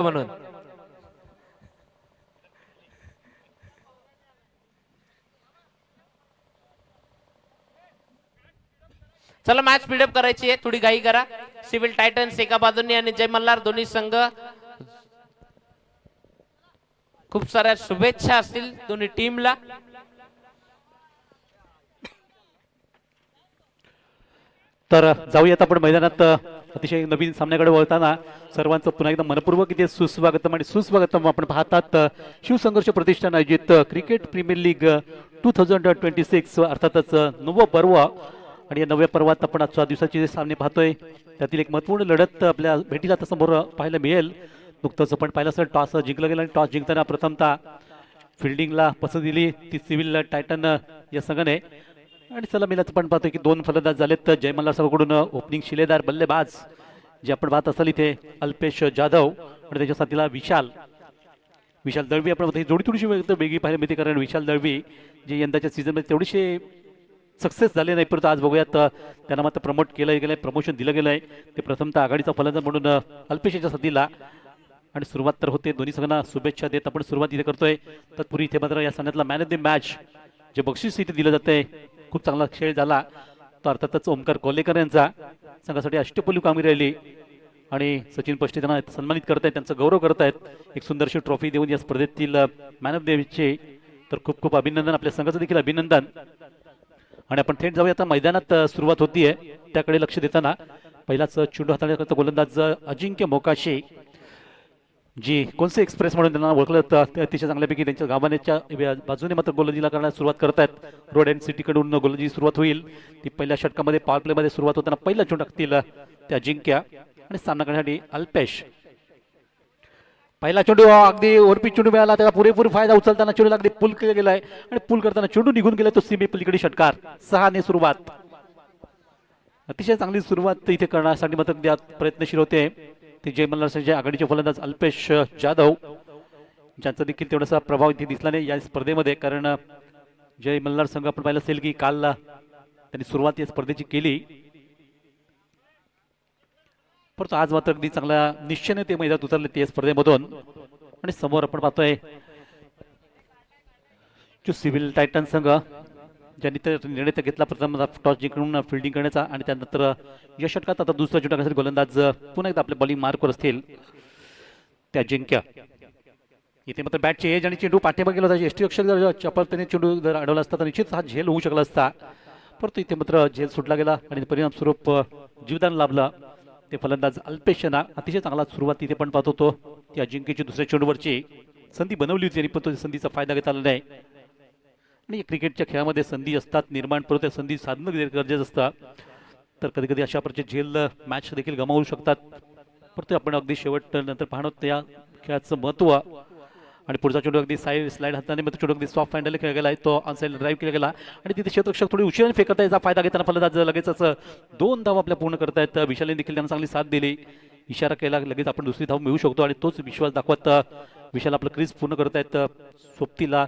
म्हणून चला match speedup करायची आहे, थोडी घाई करा. सिव्हिल टायटन्स एका बाजूने आणि जय मल्हार दोन्ही संघ. खूप साऱ्या शुभेच्छा असतील दोन्ही टीमला. तर जाऊयात आपण मैदानात. अतिशय नवीन सामन्याकडे वळताना सर्वांचं पुन्हा एकदा मनपूर्वक इथे सुस्वागतम आणि सुस्वागतम. आपण पाहतात शिवसंघर्ष प्रतिष्ठान आयोजित क्रिकेट प्रीमियर लीग 2026 अर्थातच नवं पर्व. आणि या नव्या पर्वात आपण आजच्या दिवसाचे जे सामने पाहतोय त्यातील एक महत्त्वपूर्ण लढत आपल्या भेटीला आता समोर पाहायला मिळेल. नुकतंच आपण पाहिलं असेल टॉस जिंकलं गेलं आणि टॉस जिंकताना प्रथमतः फिल्डिंगला पसंत दिली ती सिव्हिल टायटन या संघाने. आणि चला मी पण पाहतोय की दोन फलंदाज झालेत. तर जय मल्हार संघाकडून ओपनिंग शिलेदार बल्लेबाज जे आपण पाहत असाल इथे अल्पेश जाधव आणि त्याच्या साथीला विशाल दळवी. आपण ही जोडी थोडीशी वेगळी पाहायला मिळते कारण विशाल दळवी जे यंदाच्या सीझनमध्ये तेवढीशी सक्सेस झाले नाही, परंतु आज बघूयात त्यांना मात्र प्रमोट केलं गेलं आहे, प्रमोशन दिलं गेलं आहे. ते प्रथमतः आघाडीचा फलंदाज म्हणून अल्पेशच्या साथीला. आणि सुरुवात तर होते, दोन्ही संघांना शुभेच्छा देत आपण सुरुवात इथे करतोय. तत्पूर्वी इथे मात्र या सामन्यातला मॅन ऑफ द मॅच जे बक्षीस इथे दिलं जाते, खूप चांगला खेळ झाला तो अर्थातच ओमकार कोल्हेकर यांचा. संघासाठी अष्टपैलू कामगिरी राहिली आणि सचिन पष्टे त्यांना सन्मानित करतायत, त्यांचा गौरव करतायत एक सुंदरशी ट्रॉफी देऊन या स्पर्धेतील मॅन ऑफ द मॅचचे. तर खूप खूप अभिनंदन, आपल्या संघाचं देखील अभिनंदन. आणि आपण थेट जाऊया आता मैदानात. सुरुवात होतीये त्याकडे लक्ष देताना पहिलाच चेंडू हाताळण्याकरता गोलंदाज अजिंक्य मोकाशी जी कोणसे एक्सप्रेस म्हणून त्यांना ओळखलं जातं, अतिशय चांगल्यापैकी त्यांच्या गावानेच्या बाजूने मात्र गोलंदाजीला करण्यास सुरुवात करतायत. रोड अँड सिटीकडून गोलंदाजी सुरुवात होईल. ती पहिल्या षटकामध्ये पॉवर प्लेमध्ये सुरुवात होताना पहिला चेंडू टाकतील त्या अजिंक्य आणि सामना करण्यासाठी अल्पेश. पहिला चेंडू अगदी ओरपी चेंडू मिळाला, त्याचा पुरेपूर फायदा उचलताना चेंडू अगदी पुल केला गेलाय आणि पुल करताना चेंडू निघून गेला तो सीमे पलीकडे षटकार. 6 ने सुरुवात, अतिशय चांगली सुरुवात इथे करण्यासाठी मात्र प्रयत्नशील होते ते जय मल्हार आघाडीचे फलंदाज अल्पेश जाधव, ज्यांचा देखील तेवढासा प्रभाव इथे दिसला नाही या स्पर्धेमध्ये. कारण जय मल्हार संघ आपण पाहिलं असेल की काल त्यांनी सुरुवात या स्पर्धेची केली, परंतु आज मात्र अगदी चांगल्या निश्चयाने ते मैदानात उतरले त्या स्पर्धेमधून. आणि समोर आपण पाहतोय जो सिव्हिल टायटन संघ ज्यांनी तर निर्णय तर घेतला प्रथम टॉस जिंकून फिल्डिंग करण्याचा आणि त्यानंतर या षटकात आता दुसरा चेंडू टाकण्यासाठी गोलंदाज पुन्हा एकदा आपल्या बॉलिंग मार्कवर असतील त्या अजिंक्य. इथे मात्र बॅटचे एज आणि चेंडू पाठीमागे गेला होता. एसटी अक्षर जर चपलतेने चेंडू जर अडवला असता तर निश्चित हा झेल होऊ शकला असता, परंतु इथे मात्र झेल सुटला गेला आणि परिणाम स्वरूप जीवदान लाभलं ते फलंदाज अल्पेश यांना. अतिशय चांगला सुरुवात इथे पण पाहत होतो ती अजिंक्यची दुसऱ्या चेंडूवरची संधी बनवली होती आणि पण तो संधीचा फायदा घेता आला नाही. आणि क्रिकेटच्या खेळामध्ये संधी असतात निर्माण, परंतु त्या संधी साधणं गरजेचं असतं. तर कधी कधी अशा प्रकारचे झेल मॅच देखील गमावू शकतात, परंतु आपण अगदी शेवट नंतर पाहणं त्या खेळाचं महत्त्व. आणि पुढचा चेंडू अगदी स्लाइड हाताने मग चेंडू अगदी सॉफ्ट हँडल खेळला गेला, तो ऑनसाइड ड्राईव्ह केला गेला आणि तिथे क्षेत्ररक्षक थोडी उशिराने फेकत याचा फायदा घेताना फलंदाज लगेचच 2 धावा आपल्या पूर्ण करतायत. विशालने देखील त्यांना चांगली साथ दिली, इशारा केला लगेच आपण दुसरी धाव मिळवू शकतो आणि तोच विश्वास दाखवत विशाल आपलं क्रीज पूर्ण करतायत सोबतीला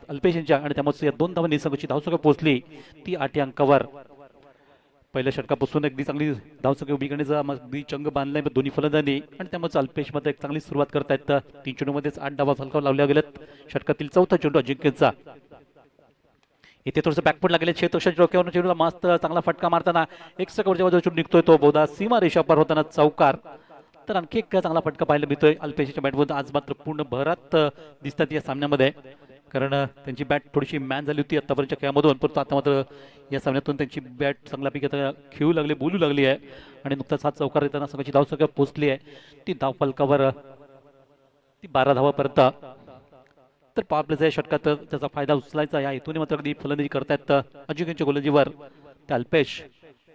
अल्पेश यांच्या. आणि त्यामुळे या 2 धावांनी संघाची धावसंख्या पोहोचली ती 8 अंकावर. पहिल्या षटकापासून अगदी चांगली धावसंख्या उभी करण्याचा अगदी चंग बांधलाय दोन्ही फलंदाजांनी आणि त्यामुळे अल्पेश मध्ये एक चांगली सुरुवात करतायत. 3 चेंडूमध्येच 8 धावा फलकावर लावल्या गेल्यात. षटकातील चौथा चेंडू अजिंक्यचा. इथे थोडंसं बॅकफुट लागले क्षेत्ररक्षक डोक्यावरून चेंडूला मस्त चांगला फटका मारताना एक सेकंडच्या बाजूला चेंडू निघतोय, तो बहुधा सीमा रेषा पार होताना चौकार. तर आणखी एक चांगला फटका पाहायला मिळतोय अल्पेशच्या बॅटमधून. आज मात्र पूर्ण भरात दिसतात या सामन्यामध्ये, कारण त्यांची बॅट थोडीशी मॅन झाली होती आतापर्यंतच्या खेळामधून, परंतु आता मात्र या सामन्यातून त्यांची बॅट चांगल्यापैकी आता खेळू लागली, बोलू लागली आहे. आणि नुकताच हा चौकार येताना संघाची धावसंख्या पोहोचली आहे ती धाव फलकावर ती 12 धावापर्यंत. तर पॉवर प्लेच्या षटकात त्याचा फायदा उचलायचा या हेतूने मात्र अगदी फलंदाजी करतायत अजिंक्यच्या गोलंदाजीवर ते अल्पेश.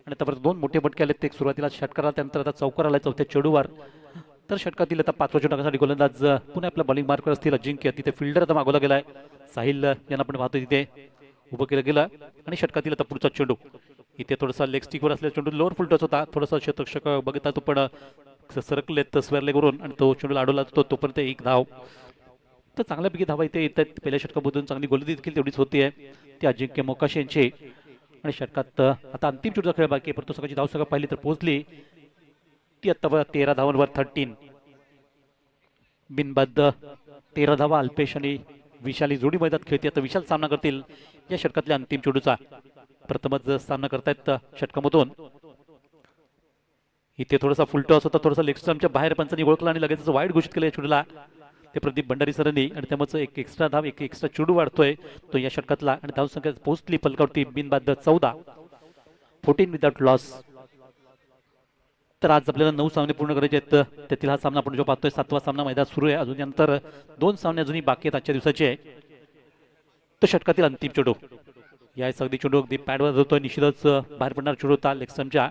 आणि त्यापर्यंत 2 मोठे फटके आले, एक सुरुवातीला षटकाराला त्यानंतर आता चौकार आला चौथ्या चेंडूवर. तर षटकातील आता 5व्या चेंडूसाठी गोलंदाज पुन्हा आपल्या बॉलिंग मार्कवर असतील अजिंक्य. तिथे फिल्डर आता मागवला गेलाय साहिल यांना आपण पाहतो तिथे उभं केलं गेलं. आणि षटकातील आता पुढचा चेंडू इथे थोडासा लेग स्टिकवर असलेला चेंडू लोअर फुल टच होता, थोडासा क्षेत्ररक्षक बघता तो पण सरकलेत स्क्वेअर लेगवरून आणि तो चेंडूला अडवला तो तोपर्यंत 1 धाव. तर चांगल्यापैकी धावा इथे येत आहेत. पहिल्या षटकामधून चांगली गोलंदाजी देखील तेवढीच होती आहे ती अजिंक्य मोकाशी यांची. आणि षटकात आता अंतिम चेंडूचा खेळ बाकी आहे, परंतु सगळ्याची धावसंख्या पाहिली तर पोहोचली ती आता 13 धावांवर 13. बिनबाद 13 धावा. अल्पेश आणि विशाली जोडी मैदानात खेळते. आता विशाल सामना करतील या षटकातल्या अंतिम चेंडूचा. प्रथमच सामना करतायत षटकामधून. इथे थोडासा फुलटॉस होता, थोडासा लेग स्टंपच्या बाहेर पंचांनी ओळखला आणि लगेच वाईट घोषित केलं या चेंडूला ते प्रदीप भंडारी सरांनी. आणि त्यामुळे एक एक्स्ट्रा धाव, एक एक्स्ट्रा चेंडू वाढतोय तो या षटकातला. आणि धावसंख्या पोहोचली फलकावरती बिनबाद 14, 14 विदाउट लॉस. तर आज आपल्याला 9 सामने पूर्ण करायचे आहेत. त्यातील हा सामना आपण जो पाहतोय 7वा सामना मैदानात सुरू आहे. अजून यानंतर 2 सामने अजूनही बाकी आहेत आजच्या दिवसाचे. तर षटकातील अंतिम चेंडू यावेळेस अगदी चेंडू अगदी पॅडवर होतोय. निश्चितच बाहेर पडणार चेंडू होता लेग स्टंपच्या.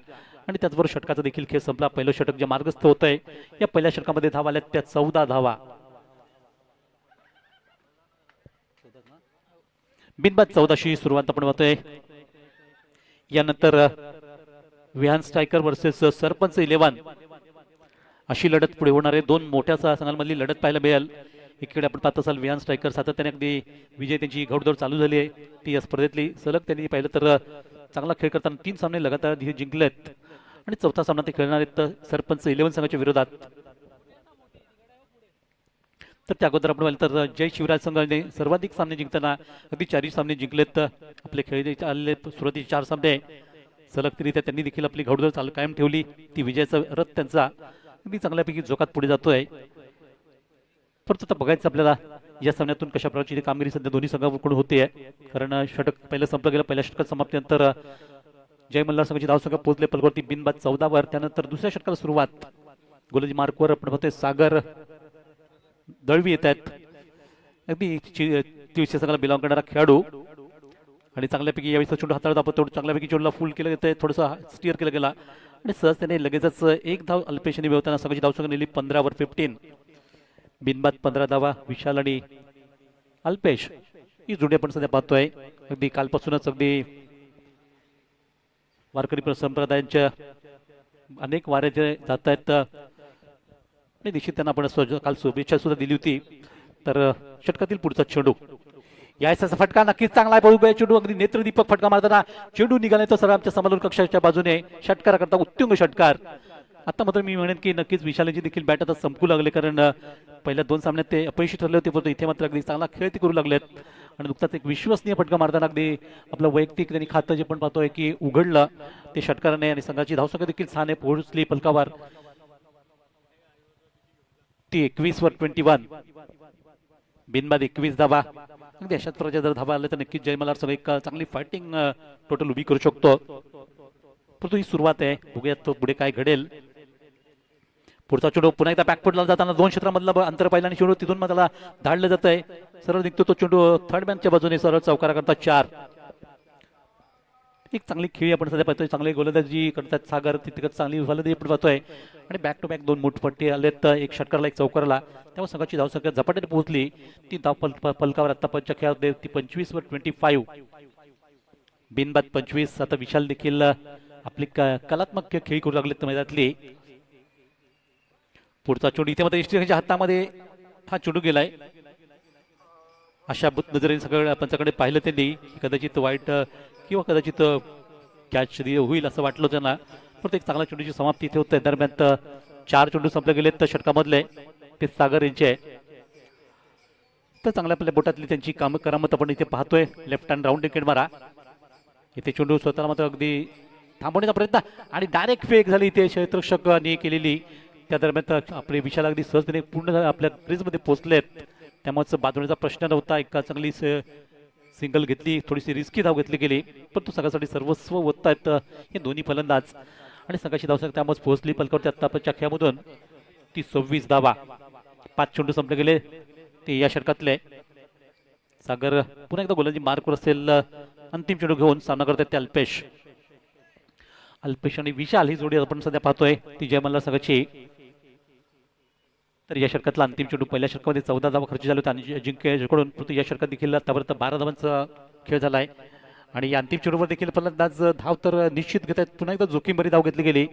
आणि त्याचबरोबर षटकाचा देखील खेळ संपला. पहिलं षटक जे मार्गस्थ होत आहे या पहिल्या षटकामध्ये धावा आल्या त्या 14 धावा. बिनबाद 14शी सुरुवात आपण पाहतोय. यानंतर विहान स्ट्रायकर वर्सेस सरपंच 11 अशी लढत पुढे होणार आहे. 2 मोठ्या संघांमधली लढत पाहायला मिळेल. एकीकडे आपण पाहत असाल विहान स्ट्रायकर सातत्याने अगदी विजय त्यांची घोडदौड चालू झाली आहे ती या स्पर्धेतली. सलग त्यांनी पाहिलं तर चांगला खेळ करताना 3 सामने लगातार जिंकलेत. आणि 4था सामना ते खेळणार आहेत सरपंच 11 संघाच्या विरोधात. तर त्या अगोदर आपण पाहिलं तर जय शिवराज संघाने सर्वाधिक सामने जिंकताना अगदी 4 सामने जिंकलेत. आपले खेळ आलेले सुरुवातीचे 4 सामने सलगरित्या त्यांनी देखील आपली घोडदौड चालू कायम ठेवली. ती विजयाचा रथ त्यांचा अगदी चांगल्यापैकी जोकात पुढे जातोय. परंतु आता बघायचं आपल्याला या सामन्यातून कशा प्रकारची कामगिरी सध्या दोन्ही संघाकडून होते. कारण षटक पहिलं संपलं गेलं. पहिल्या षटकात समाप्तीनंतर जय मल्हार संघाची धावसंख्या पोहोचले पलकावरती बिनबाद 14 वर. त्यानंतर दुसऱ्या षटकाला सुरुवात गोलंदाजी मार्कवर आपण पाहतोय सागर दळवी येत आहेत. अगदी तीनशे संघाला बिलॉंग करणारा खेळाडू. आणि चांगल्यापैकी यावेळी चेंडू हाताळत आपण तेवढं चांगल्यापैकी चेंडूला फुल केलं जातं. थोडंसं स्टिअर केलं गेला आणि सहज त्याने लगेचच एक धाव अल्पेशने मिळवताना संघाची धावसंख्या नेली 15 वर 15. बिनबाद 15 धावा. विशाल आणि अल्पेश ही जोडी आपण सध्या पाहतोय. अगदी कालपासूनच अगदी वारकरी संप्रदायांच्या अनेक वाऱ्या जे जात आहेत आणि निश्चित त्यांना आपण काल शुभेच्छा सुद्धा दिली होती. तर षटकातील पुढचा चेंडू याचा फटका नक्कीच चांगला आहे. बघूया चेंडू अगदी नेत्रदीपक फटका मारताना चेंडू निघाला तो सर आमच्या समालोचन कक्षाच्या बाजूने. षटकार करता उत्तुंग षटकार. आता मात्र मी म्हणेन की नक्कीच विशालची देखील बॅट आता संपू लागले. कारण पहिल्या 2 सामन्यात ते अपयशी ठरले होते. परंतु इथे मात्र अगदी चांगला खेळ ते करू लागलेत. आणि नुकताच एक विश्वसनीय फटका मारताना अगदी आपलं वैयक्तिक त्यांनी खातं जे पण पाहतोय की उघडलं ते षटकाराने. आणि संघाची धावसंख्या देखील छान आहे पोहोचली फलकावर ती 21 वर 21. बिनबाद 21 धावा. अगदी अशाच प्रकारच्या जर धावा आल्या तर नक्कीच जय मल्हार संघ एक चांगली फायटिंग टोटल उभी करू शकतो. परंतु ही सुरुवात आहे. बघूयात तो पुढे काय घडेल. पुढचा चेंडू पुन्हा एकदा बॅकफुटला जाताना 2 क्षेत्रामधला अंतर पाहिला आणि चेंडू तिथून मग त्याला धाडलं जात आहे. सरळ निघतो तो चेंडू थर्ड मॅनच्या बाजूने सरळ चौकारा करता 4. एक चांगली खेळी आपण सध्या पाहतोय. चांगली गोलंदाजी करतात सागर. तिथे चांगली फलंदाजी आपण पाहतोय. आणि बॅक टू बॅक 2 मोठपट्टी आलेत. एक षटकारला एक चौकाराला. तेव्हा संघाची धावसंख्या झपाट्याने पोहोचली. ती धाव फलकावर आतापर्यंतच्या खेळात ती 25 वर 25. बिनबाद 25. आता विशाल देखील आपली कलात्मक खेळी करू लागले मैदानातली. पुढचा चेंडू इथे मात्र इष्टीच्या हातामध्ये हा चेंडू गेलाय. अशा नजरेने सगळं पंचाकडे पाहिलं त्यांनी. कदाचित वाईट किंवा कदाचित कॅच होईल असं वाटलं त्यांना. पण एक चांगला चेंडूची समाप्ती इथे होते. दरम्यान 4 चेंडू संपले गेलेत तर षटकामधले ते सागर यांचे आहे. तर चांगल्या आपल्या बोटातली त्यांची करामत आपण इथे पाहतोय. लेफ्ट हँड राऊंड विकेट मारा. इथे चेंडू स्वतःला मात्र अगदी थांबवण्याचा प्रयत्न आणि डायरेक्ट फेक झाली इथे क्षेत्ररक्षकांनी केलेली. त्या दरम्यान आपले विशाल अगदी सहजतेने पूर्ण आपल्या क्रीजमध्ये पोहोचलेत. त्यामुळे बाजूचा प्रश्न नव्हता. एका चांगली सिंगल घेतली. थोडीशी रिस्की धाव घेतली गेली. पण तो संघासाठी सर्वस्व ओतत आहेत हे दोन्ही फलंदाज. आणि संघाची धावसंख्या त्यामुळे पोहोचली पलकावरती आत्तापर्यंतच्या खेळामधून ती 26 धावा. 5 चेंडू संपले गेले ते या षटकातले. सागर पुन्हा एकदा गोलंदाजी मार्कवर असेल. अंतिम चेंडू घेऊन सामना करतात ते अल्पेश. अल्पेश आणि विशाल ही जोडी आपण सध्या पाहतोय ती जय मल्हार संघाची. तर या षटकातला अंतिम चेंडू पहिल्या षटकामध्ये 14 धावा खर्च झाले होते आणि जिंकण्याकडून. परंतु या षटकात देखील आतापर्यंत 12 धावांचा खेळ झालाय. आणि या अंतिम चेंडूवर देखील फलंदाज धाव तर निश्चित घेत आहेत. पुन्हा एकदा जोखीम भरी धाव घेतली गेली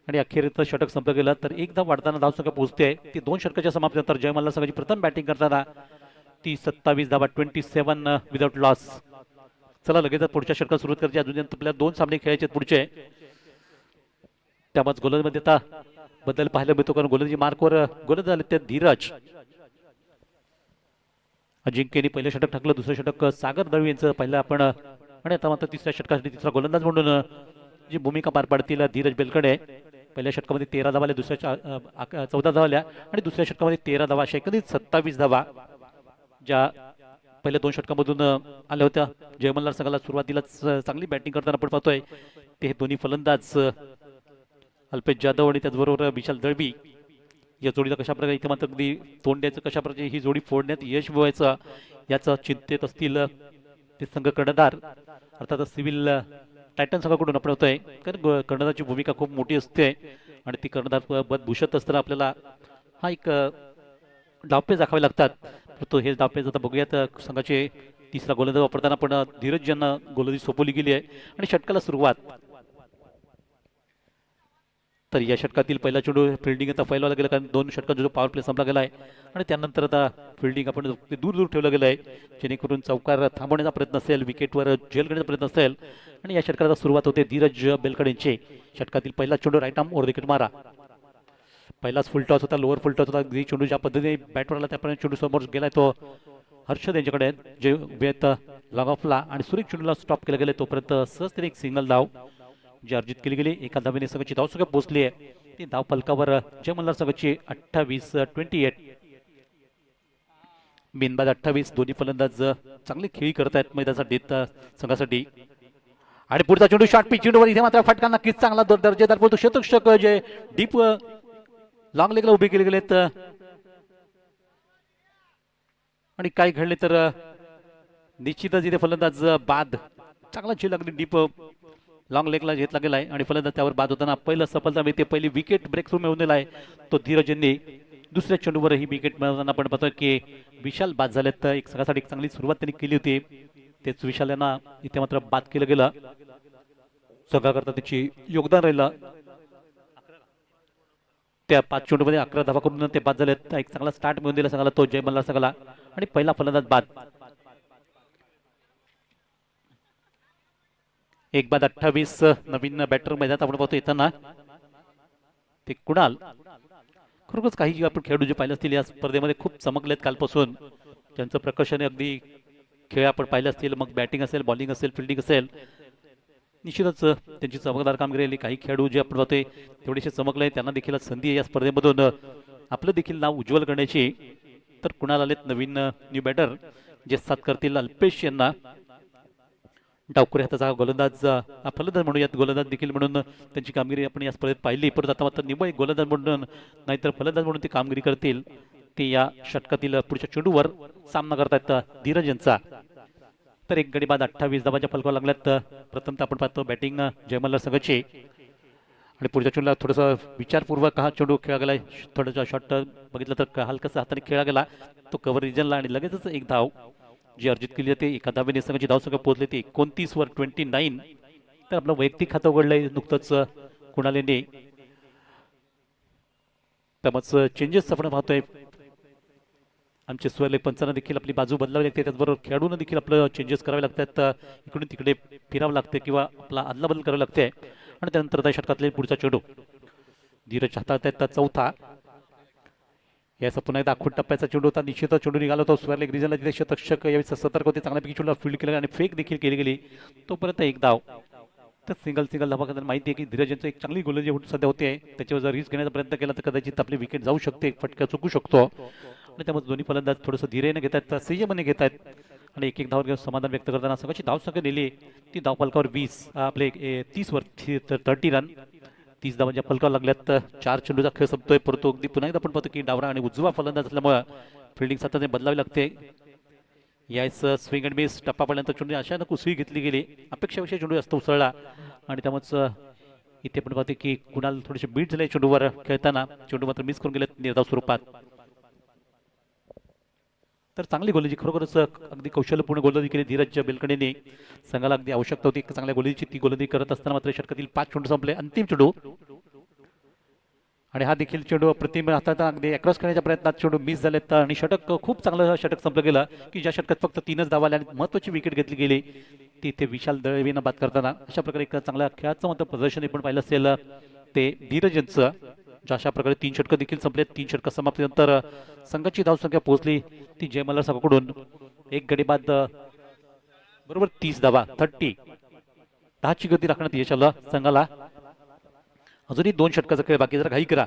आणि अखेर षटक संपलं गेलं. तर एक धाव वाढताना धावसंख्या पोहोचते. ती 2 षटकाच्या समाप्तीनंतर जय मल्हार संघाची प्रथम बॅटिंग करताना ती 27 धावा 27 विदाउट लॉस. चला लगेच पुढच्या षटकात सुरुवात करायची. अजून आपल्याला 2 सामने खेळायचे पुढचे. त्यामुळे गोलंदाजीमध्ये आता बदल पाहायला मिळतो, कारण गोलंदाजी मार्कवर गोलंदाज झाले ते धीरज. अजिंक्यने पहिलं षटक टाकलं, दुसरं षटक सागर दळवी यांचं पहिलं आपण, आणि आता मात्र तिसऱ्या षटकासाठी तिसरा गोलंदाज म्हणून जी भूमिका पार पाडतील धीरज बेलकडे. पहिल्या षटकामध्ये 13 धावा आल्या, दुसऱ्या 14 धावा आल्या आणि दुसऱ्या षटकामध्ये 13 धावा, अशा एकंदरीत 27 धावा ज्या पहिल्या 2 षटकामधून आल्या होत्या. जय मल्हार संघाला सुरुवातीलाच चांगली बॅटिंग करताना आपण पाहतोय ते दोन्ही फलंदाज अल्पेश जाधव आणि त्याचबरोबर विशाल दळवी या जोडीला कशा प्रकारे इथे मात्र अगदी तोंड द्यायचं, कशा प्रकारे ही जोडी फोडण्यात यश मिळवायचं याचं चिंतेत असतील ते संघ कर्णधार, अर्थात सिव्हिल टायटन संघाकडून आपण होतोय. कारण कर्णधारची भूमिका खूप मोठी असते आणि ती कर्णधार पद भूषत असताना आपल्याला हा एक डावपेच दाखवावे लागतात. तो हे डावपेच आता बघूयात. संघाचे तिसरा गोलंदाज वापरताना पण धीरज यांना गोलंदाजी सोपवली गेली आहे आणि षटकाला सुरुवात. तर या षटकातील पहिला चेंडू फिल्डिंग आता फैलावला गेला, कारण 2 षटकात जो पॉवर प्ले संपला गेला आहे आणि त्यानंतर आता फिल्डिंग आपण दूर दूर ठेवलं गेलं आहे, जेणेकरून चौकार थांबवण्याचा प्रयत्न असेल, विकेटवर झेल करण्याचा प्रयत्न असेल. आणि या षटकाला सुरुवात होते धीरज बेलकडे यांची. षटकातील पहिला चेंडू राईट आर्म ओव्हर विकेट मारा. पहिलाच फुल टॉस होता, लोअर फुल टॉस होता. अगदी चेंडू ज्या पद्धतीने बॅटवर आला त्याप्रमाणे चेंडू समोर गेलाय तो हर्षद यांच्याकडे, जे वेत लॉंग ऑफला आणि सुरेख चेंडूला स्टॉप केलं गेलं. तोपर्यंत सहजतेने एक सिंगल धाव जी अर्जित केली गेली. एका धावेने संघाची धाव संख्या पोहोचली आहे ती धाव फलकावर जय मल्हार संघाची 28-28. बिनबाद 28. दोन्ही फलंदाज चांगली खेळी करत आहेत मैदानासाठी संघासाठी. आणि पुढचा चेंडू शॉर्ट पिच चेंडूवर, इथे मात्र फटका नक्कीच चांगला दर्जेदार पडतो. शतक जे डीप लॉंग लेगला उभे केले गेलेत आणि काय घडले तर निश्चितच इथे फलंदाज बाद चांगला झेल लागली डीप लॉंग लेगला घेतला गेला आहे आणि फलंदाज त्यावर बाद होताना पहिलं सफलता मिळते. पहिली विकेट ब्रेक थ्रू मिळवून दिला आहे तो धीरज यांनी. दुसऱ्या चेंडूवर ही विकेट मिळवताना आपण पाहतोय की विशाल बाद झालेत. एक संघासाठी एक चांगली सुरुवात त्यांनी केली होती, तेच विशाल यांना इथे मात्र बाद केलं गेलं. संघाकरता त्याची योगदान राहिलं. त्या 5 चेंडूमध्ये 11 धावा करून ते बाद झालेत. एक चांगला स्टार्ट मिळून दिला संघाला तो जय मल्हार संघाला आणि पहिला फलंदाज बाद. 1-28. नवीन बॅटर मैदानात आपण पाहतो येताना ते कुणाल. खरोखरच काही आपण खेळाडू जे पाहिले असतील या स्पर्धेमध्ये खूप चमकलेत कालपासून. त्यांचं प्रकर्षण अगदी खेळ आपण पाहिले असतील, मग बॅटिंग असेल, बॉलिंग असेल, फिल्डिंग असेल, निश्चितच त्यांची चमकदार कामगिरी. काही खेळाडू जे आपण पाहतोय तेवढेसे चमकले, त्यांना देखील संधी आहे या स्पर्धेमधून आपलं देखील नाव उज्ज्वल करण्याची. तर कुणाल आलेत नवीन न्यू बॅटर जे साथ करतील अल्पेश यांना. डावखुरी हाताचा गोलंदाज फलंदाज म्हणूयात, गोलंदाज देखील म्हणून त्यांची कामगिरी आपण या स्पर्धेत पाहिली. परत आता मात्र निव्वळ गोलंदाज म्हणून नाहीतर फलंदाज म्हणून ती कामगिरी करतील. ते या षटकातील पुढच्या चेंडूवर सामना करतायत धीरज यांचा. तर 1 गडी बाद 28 धावांच्या फलकावर लागल्यात. प्रथमतः आपण पाहतो बॅटिंग जय मल्हार संघाची आणि पुढच्या चेंडूला थोडंसं विचारपूर्वक हा चेंडू खेळला गेला. थोडासा शॉट बघितलं तर हलकासा हाताने खेळला गेला तो कव्हर रिजनला आणि लगेचच एक धाव जी अर्जित केली जाते. एका धावेने संघाची धावसंख्या पोहोचली ती 29वर 29. तर आपलं वैयक्तिक खातं उघडलंय नुकतंच कुणाल यांनी. त्यामुळे चेंजेस आपण पाहतोय. आमचे स्वरलेख पंचांना देखील आपली बाजू बदलावी लागते, त्याचबरोबर खेळाडूंना देखील आपलं चेंजेस करावे लागतात. इकडून तिकडे फिरावं लागते किंवा आपला अदलाबदल करावी लागते. आणि त्यानंतर त्या षटकातले पुढचा चेंडू धीरज हातात आहेत चौथा. याचा पुन्हा एकदा आखूड टप्प्याचा चेंडू होता. निश्चितच चेंडू निघाला होता स्वरलेख रिजनला, तिथे शतक यावेळी सतर्क होते. चांगल्यापैकी चेंडूला फील्ड केलं आणि फेक देखील केली गेली. तोपर्यंत एक धाव. तर सिंगल धावा करताना माहिती आहे की धीरज यांचं एक चांगली गोलंदाजी सध्या होते. त्याच्यावर जर रिस्क घेण्याचा प्रयत्न केला तर कदाचित आपली विकेट जाऊ शकते, फटका चुकू शकतो. आणि त्यामुळे दोन्ही फलंदाज थोडंसं धीरेने घेत आहेत, संयमाने घेत आहेत आणि एक धाव घेऊन समाधान व्यक्त करताना संघाची धावसंख्या नेली ती धाव फलकावर 20 आपले 30वर 30 रन. 30 धावांच्या फलकावर लागल्यात. 4 चेंडूचा खेळ संपतोय, परंतु अगदी पुन्हा एकदा आपण पाहतो की डावरा आणि उजवा फलंदाज असल्यामुळे फिल्डिंग सातत्याने बदलावी लागते. याच स्विंग अँड मिस टप्पा पडल्यानंतर चेंडू अचानक उसळी घेतली गेली. अपेक्षाविषयी चेंडू जास्त उसळला आणि त्यामुळे इथे आपण पाहतो की कुणाल थोडेसे बीट झाले चेंडूवर खेळताना. चेंडू मात्र मिस करून गेलेत निर्धाव स्वरूपात. तर चांगली गोलंदाजी, खरोखरच अगदी कौशल्यपूर्ण गोलंदाजी केली धीरज बेलकडेने. संघाला अगदी आवश्यकता होती चांगल्या गोलंदाजीची. ती गोलंदाजी करत असताना मात्र षटकातील 5 चेंडू संपले. अंतिम चेंडू आणि हा देखील चेंडू प्रतिम हातात अगदी अक्रॉस करण्याच्या प्रयत्नात चेंडू मिस झालेत आणि षटक खूप चांगलं षटक संपलं गेलं की ज्या षटकात फक्त 3च धावा आल्या आणि महत्त्वाची विकेट घेतली गेली ती इथे विशाल दळवीनं बाद करताना. अशा प्रकारे एक चांगल्या खेळाचं मात्र प्रदर्शन आपण पाहिलं असेल ते धीरज यांचं. अशा प्रकारे 3 षटकं देखील संपले. 3 षटकं समाप्तीनंतर संघाची धावसंख्या पोहोचली ती जय मल्हार संघाकडून एक गडी बाद बरोबर 30 धावा 30. 10ची गती राखण्यात यश आलं संघाला. अजूनही 2 षटकाचा खेळ बाकी, जरा घाई करा.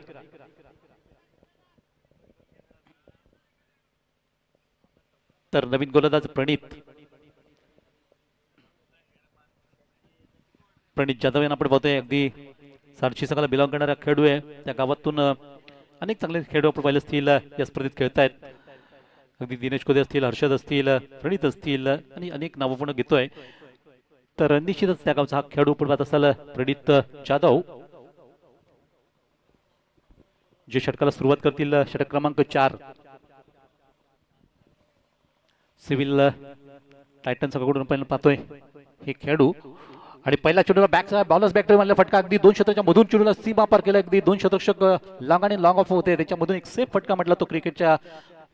तर नवीन गोलंदाज प्रणित जाधव यांना आपण पाहतोय. अगदी सारशी संघाला बिलॉंग करणारा खेळाडू आहे. त्या गावातून अनेक चांगले खेळाडू आपण पाहिले असतील या स्पर्धेत खेळतायत. अगदी दिनेश कोदे असतील, हर्षद असतील, प्रणित असतील आणि अनेक नावं पण घेतोय. तर निश्चितच त्या गावचा हा खेळाडू आपण पाहत असाल प्रणित जाधव, जे षटकाला सुरुवात करतील. षटक क्रमांक 4 सिव्हिल टायटन संघाकडून आपण पाहतोय हे खेळाडू. आणि पहिला चेंडूला बॅकचा बॉलर्स बॅक मारला फटका. अगदी 2 षटकाच्या मधून चेंडूला सीमा पार केला. अगदी 2 शतक लॉंग आणि लॉंग ऑफ होते. त्याच्यामधून एक सेफ फटका म्हटला तो क्रिकेटच्या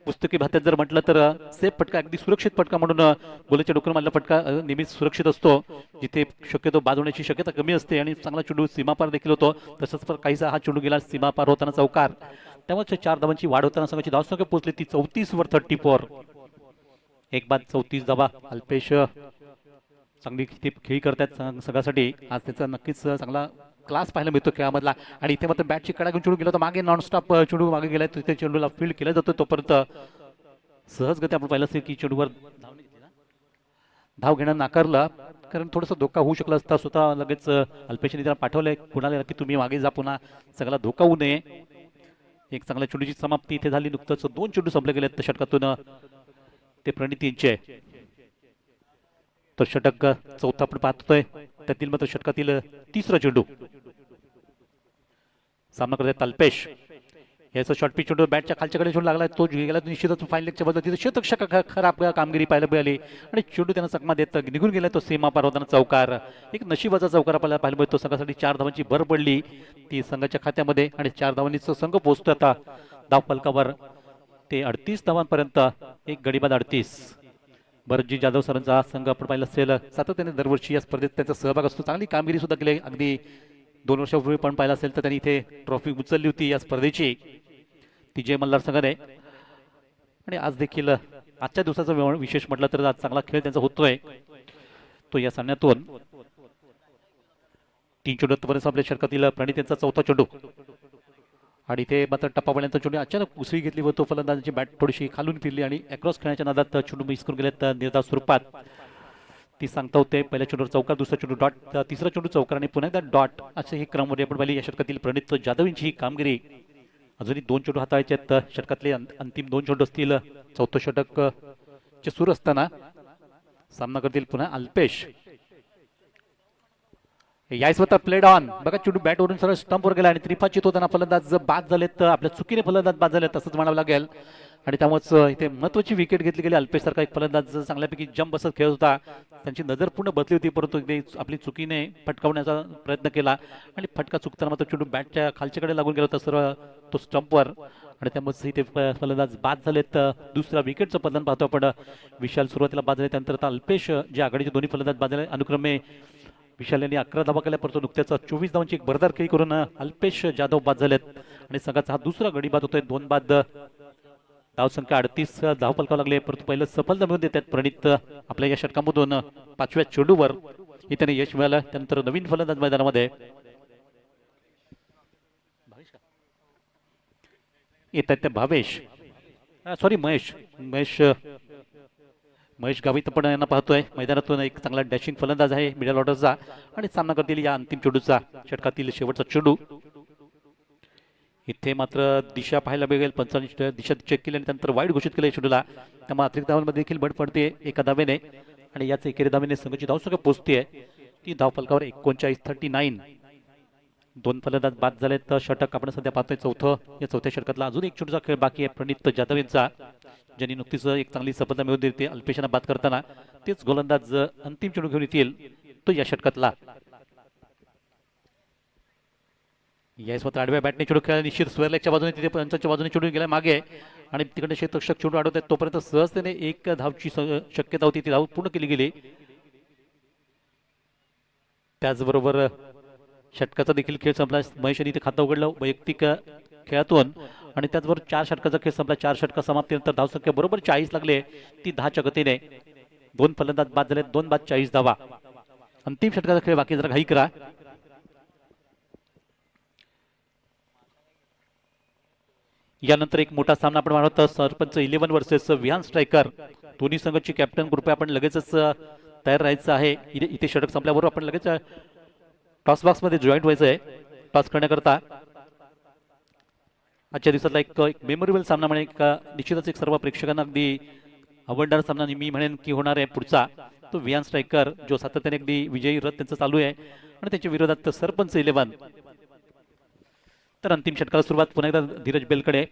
पुस्तकी भात्यात जर म्हटलं तर सेफ फटका, अगदी सुरक्षित फटका म्हणून गोलच्या डोक्यावर मारला फटका नेहमीच सुरक्षित असतो, जिथे शक्यतो बाद होण्याची शक्यता कमी असते. आणि चांगला चेंडू सीमापार देखील होतो. तसंच काहीसा हा चेंडू गेला सीमापार होताना चौकार. त्यामुळे 4 धावांची वाढ होताना संघाची धावसंख्या पोहोचली ती 34 वर 34. एक बाद 34 धावा. अल्पेश चांगली खेळी करतात संघासाठी. आज त्याचा नक्कीच चांगला क्लास पाहायला मिळतो खेळामधला. आणि इथे मात्र बॅटची कडा घेऊन चेंडू गेला तर मागे नॉनस्टॉप चेंडू मागे गेलाय. तिथे चेंडूला फील्ड केला जातो. तोपर्यंत सहजगती आपण पाहिलं असेल की चेंडूवर धाव घेणं नाकारलं, कारण थोडासा धोका होऊ शकला असता. स्वतः लगेच अल्पेशने त्याला पाठवलंय कुणाला की तुम्ही मागे जा, पुन्हा सगळा धोका होऊ नये. एक चांगल्या चेंडूची समाप्ती इथे झाली. नुकतंच 2 चेंडू संपले गेलेत षटकातून ते प्रणित यांचे. तर षटक 4 आपण पाहतोय. त्यातील मात्र षटकातील 3रा चेंडू सामना करतात अल्पेश. याचा शॉर्ट पिच चेंडू बॅटच्या खालच्याकडे चेंडू लागला, तो गेला निश्चितच फाईन लेगच्या बाजूला. तिथे शतक खराब कामगिरी पाहायला मिळाली आणि चेंडू त्यांना चकमा देत निघून गेला. तो सीमा पार होताना चौकार, एक नशिबाचा चौकार आपल्याला पाहायला मिळतो. संघासाठी 4 धावांची भर पडली ती संघाच्या खात्यामध्ये आणि 4 धावांनीच संघ पोहोचतो आता धाव फलकावर ते 38 धावांपर्यंत. एक गडी बाद 38. भरतजी जाधव सरांचा संघ आपण पाहिला असेल सातत्याने दरवर्षी या स्पर्धेत त्यांचा सहभाग असतो. चांगली कामगिरी सुद्धा केली. अगदी 2 वर्षापूर्वी पण पाहिलं असेल तर त्यांनी इथे ट्रॉफी उचलली होती या स्पर्धेची, ती जय मल्हार संघाने. आणि आज देखील आजच्या दिवसाचा विशेष म्हटलं तर आज चांगला खेळ त्यांचा होतोय. तो या सामन्यातून 3 चेंडूपर्यंत आपल्या षटकातील प्रणित यांचा 4था चेंडू. आणि इथे मात्र टप्पापर्यंत चेंडू अचानक उसळी घेतली व तो फलंदाजाची बॅट थोडीशी खालून फिरली आणि अक्रॉस खेळण्याच्या नादात चेंडू मिस करून गेलेत निर्धाव स्वरूपात. ती सांगता होते. पहिल्या चेंडूवर चौकार, दुसरा चेंडू डॉट, 3रा चेंडू चौकार आणि पुन्हा एकदा डॉट, असे ही क्रममध्ये आपण पाहिली या षटकातील प्रणित जाधव यांची ही कामगिरी. अजूनही 2 चेंडू हाताळायचे आहेत. षटकातले अंतिम 2 चेंडू असतील. 4थं षटक चे सुरू असताना सामना करतील पुन्हा अल्पेश. याय स्वतः प्लेड ऑन. बघा चेंडू बॅटवरून सरळ स्टंपवर गेला आणि त्रिफाचित होताना फलंदाज बाद झालेत. आपल्या चुकीने फलंदाज बाद झालेत असंच म्हणावं लागेल. आणि त्यामुळेच इथे महत्वाची विकेट घेतली गेली. अल्पेश सारखा एक फलंदाज चांगल्यापैकी जंप बसत खेळत होता. त्यांची नजर पूर्ण बदली होती, परंतु इथे आपली चुकीने फटकावण्याचा प्रयत्न केला आणि फटका चुकताना मात्र चेंडू बॅटच्या खालच्याकडे लागून गेला होता सर्व तो स्टंपवर. आणि त्यामुळे इथे फलंदाज बाद झालेत. 2रा विकेटचं पतन पाहतो आपण. विशाल सुरुवातीला बाद झाले, त्यानंतर आता अल्पेश, जे आघाडीचे दोन्ही फलंदाज बाद झाले. अनुक्रमे विशाल यांनी 11 धावा केल्या, परंतु नुकत्याच 24 धावांची एक भरदार खेळी करून अल्पेश जाधव बाद झालेत. आणि संघाचा हा 2रा गडी बाद होतोय. 2 बाद धावसंख्या 38 धाव फलकावं लागले, परंतु पहिलं सफलता मिळवून देतात प्रणित आपल्या या षटकामधून. 5व्या चेंडूवर ही त्याने यश मिळालं. त्यानंतर नवीन फलंदाज मैदानामध्ये येत आहेत ते भावेश, सॉरी महेश गावित पण यांना पाहतोय मैदानातून. एक चांगला डॅशिंग फलंदाज आहे मिडल ऑर्डरचा. आणि सामना करतील या अंतिम चेंडूचा, षटकातील शेवटचा चेंडू. इथे मात्र दिशा पाहायला मिळेल. पंचांनी दिशा चेक केली आणि त्यानंतर वाईट घोषित केलं चेंडूला. त्यामुळे अतिरिक्त धावांमध्ये देखील भर पडते एका धावेने. आणि याच एकेरी धावेने संघाची धावसंख्या पोहोचते ती धाव फलकावर 39. 2 फलंदाज बाद झालेत. षटक आपण सध्या पाहतोय 4थं. या 4थ्या षटकातला अजून एक चेंडूचा खेळ बाकी आहे प्रणित जाधव यांचा, ज्यांनी नुकतीच एक चांगली सफलता मिळवून दिली अल्पेशांना बाद करताना. तेच गोलंदाज अंतिम चेंडू घेऊन येतील तो या षटकातला. याच मात्र आडव्या बॅटने चेंडू खेळायला निश्चित स्वेअरलेगच्या बाजूने, तिथे पंचांच्या बाजूने चेंडू गेला मागे आणि तिकडे क्षेत्ररक्षक चेंडू अडवत आहेत. तोपर्यंत सहजतेने 1 धावची शक्यता होती, ती धाव पूर्ण केली गेली. त्याचबरोबर षटकाचा देखील खेळ संपला. महेश यांनी इथे खातं उघडलं वैयक्तिक खेळातून आणि त्याचबरोबर 4 षटकाचा खेळ संपला. 4 षटका समाप्तीनंतर धावसंख्या बरोबर 40 लागले, ती 10च्या गतीने. 2 फलंदाज बाद झाले, 2 बाद 40 धावा. अंतिम षटकाचा खेळ बाकी, जरा घाई करा. यानंतर एक मोठा सामना आपण पाहत आहोत. Sarpanch 11 versus Vihaan striker. दोन्ही संघाची कॅप्टन कृपया आपण लगेचच तयार राहायचं आहे. इथे षटक संपल्याबरोबर आपण लगेच टॉस बॉक्स मध्ये जॉईंट व्हायचं आहे टॉस करण्याकरता. आजच्या दिवसातला एक मेमोरेबल सामना म्हणजे निश्चितच एक सर्व प्रेक्षकांना अगदी आवडणारा सामना मी म्हणेन की होणार आहे पुढचा. तो विहान स्ट्रायकर जो सातत्याने अगदी विजयी रथ त्यांचं चालू आहे आणि त्याच्या विरोधात सरपंच 11. तर अंतिम षटकाला सुरुवात पुन्हा एकदा धीरज बेलकडे.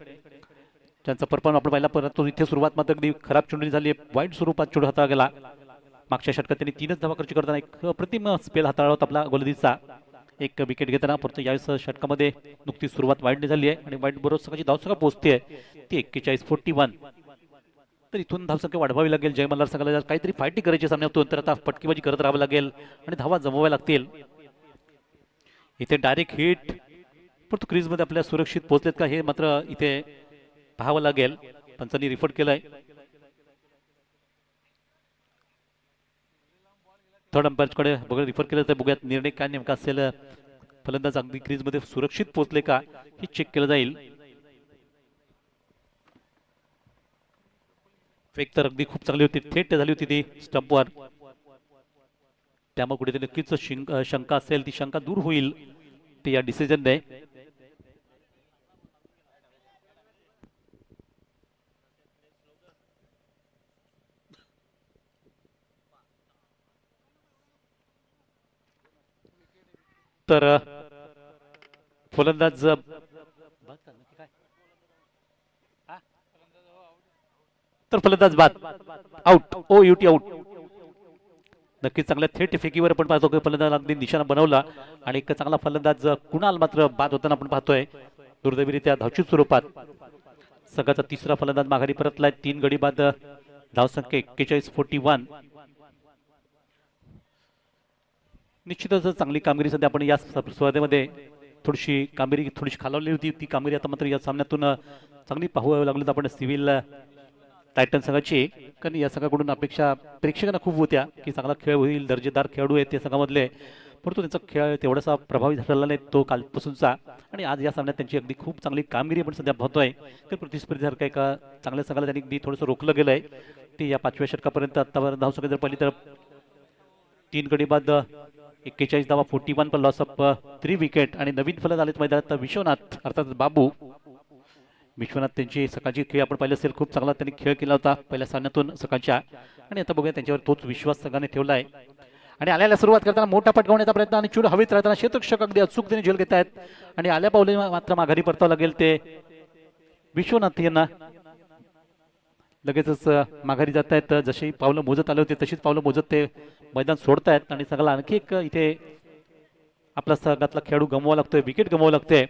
त्यांचा परफॉर्म आपण पाहिला, परंतु इथे सुरुवात मात्र अगदी खराब चुंडली झाली. वाईट स्वरूपात चेंडू हाताळला गेला. मागच्या षटकात त्यांनी 3च धावा खर्च करताना एक अप्रतिम स्पेल हाताळला होता आपला गोलंदाजीचा. एक विकेट घेताना, परंतु यावेळेस षटकामध्ये नुकतीच सुरुवात वाईटने झाली आहे आणि वाईट बरोबर सकाळची धावसंख्या पोहोचते ती 41-41. तर इथून धावसंख्या वाढवावी लागेल. जय मल्हार संघाला काहीतरी फायटिंग करायची सामन्यातून, तर आता फटकेबाजी करत राहावं लागेल आणि धावा जमवाव्या लागतील. इथे डायरेक्ट हिट, परंतु क्रीजमध्ये आपल्या सुरक्षित पोहोचलेत का हे मात्र इथे पाहावं लागेल. पंचांनी रिपोर्ट केलंय. थर्ड अंपायरकडे बघा रिफर केलं तर बघूयात निर्णय काय नेमका असेल. फलंदाज अगदी क्रीजमध्ये सुरक्षित पोहोचले का हे चेक केलं जाईल. फेक तर अगदी खूप चांगली होती, थेट झाली होती ती स्टंपवर. त्यामुळे कुठेतरी नक्कीच शंका असेल, ती शंका दूर होईल ते या डिसिजनने. तर फलंदाज बाद, आउट. ओ युटी आउट. नक्कीच चांगल्या थेट फेकीवर आपण पाहतो की फलंदाज अगदी निशाणा बनवला आणि एक चांगला फलंदाज कुणाल मात्र बाद होताना आपण पाहतोय दुर्दैवीरित्या धावचीत स्वरूपात. संघाचा तिसरा फलंदाज माघारी परतलाय. 3 गडी बाद, धावसंख्या 41-41. निश्चितच चांगली कामगिरी सध्या आपण या स्पर्धेमध्ये थोडीशी खालावली होती. ती कामगिरी आता मात्र या सामन्यातून चांगली पाहावं लागली आपण सिव्हिल टायटन संघाची. कारण या संघाकडून अपेक्षा प्रेक्षकांना खूप होत्या की चांगला खेळ होईल, दर्जेदार खेळाडू आहेत त्या संघामधले, परंतु त्यांचा खेळ तेवढासा प्रभावी झालेला नाही तो कालपासूनचा. आणि आज या सामन्यात त्यांची अगदी खूप चांगली कामगिरी आपण सध्या पाहतोय. तर प्रतिस्पर्धीसारखं एका चांगल्या संघाला त्यांनी अगदी थोडंसं रोखलं गेलंय. ती या 5व्या षटकापर्यंत आतापर्यंत धावसंख्या जर पाहिली तर 3 गडी बाद, 41 धावा, 41 पण लॉस ऑफ 3 विकेट. आणि नवीन फलंदाज आलेत मैदानात विश्वनाथ अर्थात बाबू. विश्वनाथ त्यांची सकाळची खेळ आपण पाहिलं असेल, खूप चांगला त्यांनी खेळ केला होता पहिल्या सामन्यातून सकाळच्या. आणि आता बघूया त्यांच्यावर तोच विश्वास संघाने ठेवला आहे. आणि आल्याला सुरुवात करताना मोठा पटकावण्याचा प्रयत्न आणि चूड हवेत राहताना क्षेत्ररक्षक अगदी अचूकतेने झेल घेत आहेत. आणि आल्या पावले मात्र माघारी परतावं लागेल ते विश्वनाथ यांना. लगेचच माघारी जात आहेत. जशी पावलं मोजत आले होते तशीच पावलं मोजत ते मैदान सोडतायत. आणि संघाला आणखी एक इथे आपला संघातला खेळाडू गमवावा लागतोय, विकेट गमवावं लागतोय.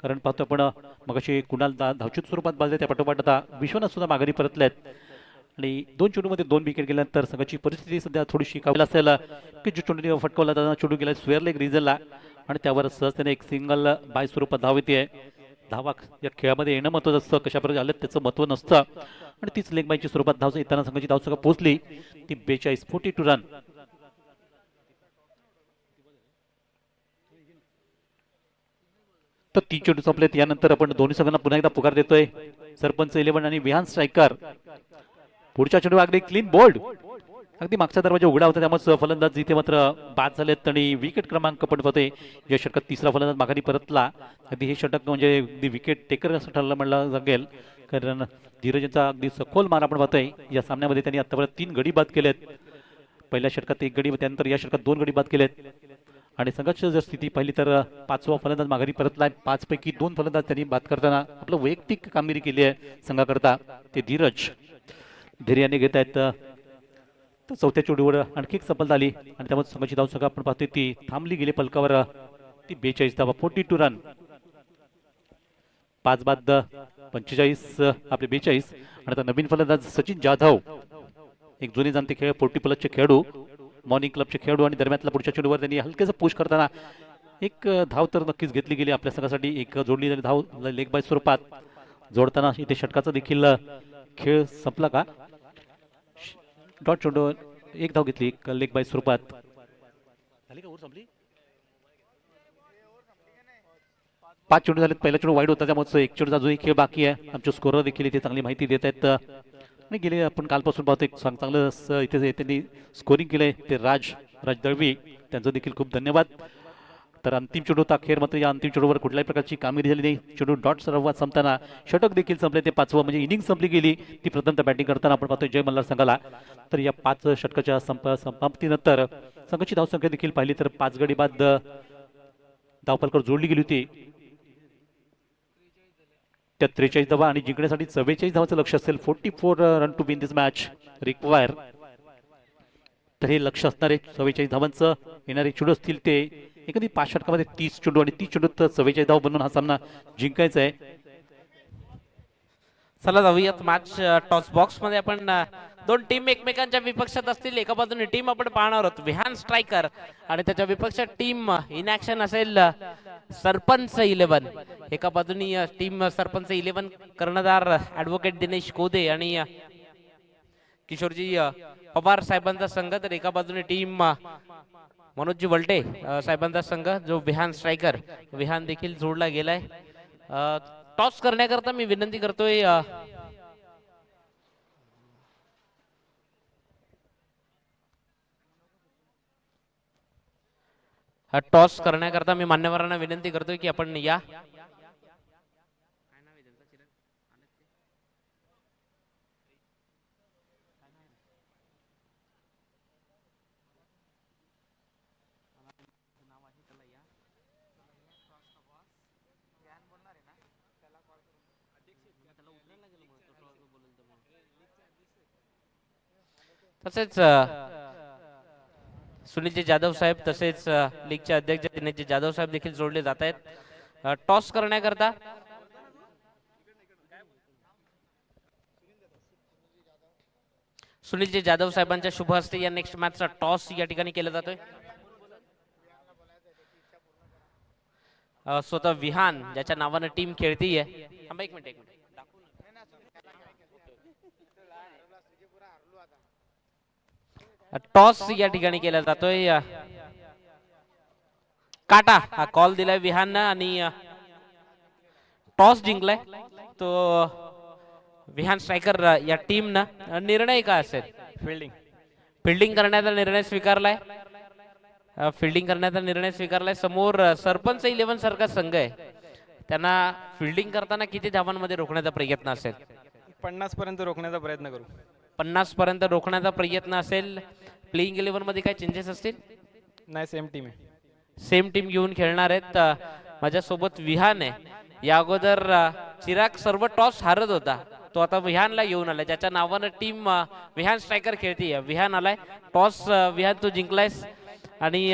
कारण पाहतो आपण मगाशी कुणाल धावचीत स्वरूपात बाजले, त्या पाठोपाठ आता विश्वनाथ सुद्धा माघारी परतलेत. आणि 2 चेंडूमध्ये 2 विकेट गेल्यानंतर संघाची परिस्थिती सध्या थोडीशी काबील असेल की जो चेंडू फटकावला जाताना चेंडू गेला स्क्वेअर लेग रिझनला आणि त्यावर सहजतेने एक सिंगल बाय स्वरूपात धाव येते. धावा या खेळामध्ये येणं महत्त्वाचं असतं, कशा प्रकारे आलं त्याचं महत्त्व नसतं. आणि तीच लेग बायची स्वरूपात धाव येताना संघाची धावसंख्या पोहोचली ती 42-42 रन. तर 3 चेंडू संपलेत. यानंतर आपण दोन्ही संघांना पुन्हा एकदा पुकार देतोय. सरपंच 11 आणि विहान स्ट्रायकर. पुढच्या चेंडू अगदी क्लीन बोल्ड, अगदी मागचा दरवाजा उघडा होता त्यामुळे फलंदाज इथे मात्र बाद झालेत. आणि विकेट क्रमांक पण पाहतोय या षटकात तिसरा फलंदाज माघारी परतला. अगदी हे षटक म्हणजे अगदी विकेट टेकर असं ठरलं म्हणलं लागेल, कारण धीरजचा अगदी सखोल मार आपण पाहतोय. या सामन्यामध्ये त्यांनी आतापर्यंत 3 गडी बाद केलेत. पहिल्या षटकात 1 गडी, त्यानंतर या षटकात 2 गडी बाद केलेत. आणि संघाची जर स्थिती पाहिली तर 5वा फलंदाज माघारी परतलाय. 5 पैकी 2 फलंदाज त्यांनी बाद करताना आपलं वैयक्तिक कामगिरी केली आहे संघाकरता. ते धीरज धैर्याने घेत आहेत. तर 4थ्या चेंडूवर आणखी एक सफलता आली आणि त्यामुळे संघाची धावसंख्या आपण पाहतोय ती थांबली गेली पलकावर. ती 42 धावा, 42 रन. 5 बाद 45 आपले 42. आणि आता नवीन फलंदाज सचिन जाधव, एक जुने जाणते खेळ 40 प्लसचे खेळाडू, मॉर्निंग क्लबचे खेळाडू. आणि दरम्यानला पुढच्या चेंडूवर त्यांनी हलकेचं पुश करताना एक धाव तर नक्कीच घेतली गेली आपल्या संघासाठी. एक जोडली झाली धाव लेग बाय स्वरूपात जोडताना इथे षटकाचा देखील खेळ संपला का. डॉट चेंडू एक धाव घेतली एक लेग बाय स्वरूपात. झाली का ओव्हर संपली. 5 चेंडू झालेत. पहिला चेंडू वाईड होता त्यामुळे एक चेंडूचा अजूनही खेळ बाकी आहे. आमचे स्कोरर देखील इथे चांगली माहिती देत आहेत. आणि गेले आपण कालपासून पाहतो एक चांगलं इथे त्यांनी स्कोरिंग केलंय ते राज दळवी, त्यांचं देखील खूप धन्यवाद. तर अंतिम चेंडू होता अखेर मात्र या अंतिम चेंडूवर कुठल्याही प्रकारची कामगिरी झाली नाही. चेंडू डॉट सर्वात संपताना षटक देखील संपले. ते 5वं म्हणजे इनिंग संपली गेली ती प्रथमतः बॅटिंग करताना आपण पाहतोय जय मल्हार संघाला. तर या 5 षटकाच्या समाप्तीनंतर संघाची धावसंख्या देखील पाहिली तर 5 गडी बाद धावफलकावर जोडली गेली होती. त्यात 43 धावा आणि जिंकण्यासाठी 44 धावांचं लक्ष असेल. 44 run to win this match require. तर हे लक्ष असणारे 44 धावांचं येणारे चेंडू असतील ते एखादी 5 षटकामध्ये 30 चेंडू आणि 30 चेंडूत 44 धाव बनवून हा सामना जिंकायचा आहे. चला जाऊयात मॅच टॉस बॉक्स मध्ये. आपण दोन टीम एकमेकांच्या विपक्षात असतील. एका बाजूने टीम आपण पाहणार आहोत विहान स्ट्रायकर आणि त्याच्या विपक्षात टीम इन ऍक्शन असेल सरपंच 11. एका बाजूनी टीम सरपंच 11 कर्णधार ऍडव्होकेट दिनेश कोदे आणि किशोरजी पवार साहेबांचा संघ. तर एका बाजूने टीम मनोजजी वलटे साहेबांचा संघ जो विहान स्ट्रायकर. विहान देखील जोडला गेलाय. टॉस करण्याकरता मी विनंती करतोय टॉस करण्याकरता मी मान्यवरांना विनंती करतोय की आपण या. तसेच सुनीलजी जाधव साहेब तसेच लीगचे अध्यक्ष दिनेशजी जाधव साहेब देखील जोडले जात आहेत टॉस करण्याकरता. सुनीलजी जाधव साहेबांच्या शुभ हस्ते या नेक्स्ट मॅचचा टॉस या ठिकाणी केला जातोय. स्वतः विहान ज्याच्या नावाने टीम खेळतीये. एक मिनिट टॉस या ठिकाणी केला जातोय. काटा हा कॉल दिलाय विहान आणि टॉस जिंकलाय तो विहान स्ट्रायकर या टीमनं. निर्णय काय असेल. फिल्डिंग करण्याचा निर्णय स्वीकारलाय. समोर सरपंच 11 सारखा संघ आहे. त्यांना फिल्डिंग करताना किती धावांमध्ये रोखण्याचा प्रयत्न असेल. 50 पर्यंत रोखण्याचा प्रयत्न करू. 50 पर्यंत रोखण्याचा प्रयत्न असेल. प्लेइंग 11 मध्ये काय चेंजेस असतील. नाही सेम टीम आहे. सेम टीम घेऊन खेळणार आहेत. माझ्यासोबत विहान आहे. या अगोदर चिराग सर्व टॉस हारत होता तो आता विहानला घेऊन आलाय. ज्याच्या नावानं टीम विहान स्ट्रायकर खेळतीये. विहान आलाय टॉस. विहान तू जिंकलायस आणि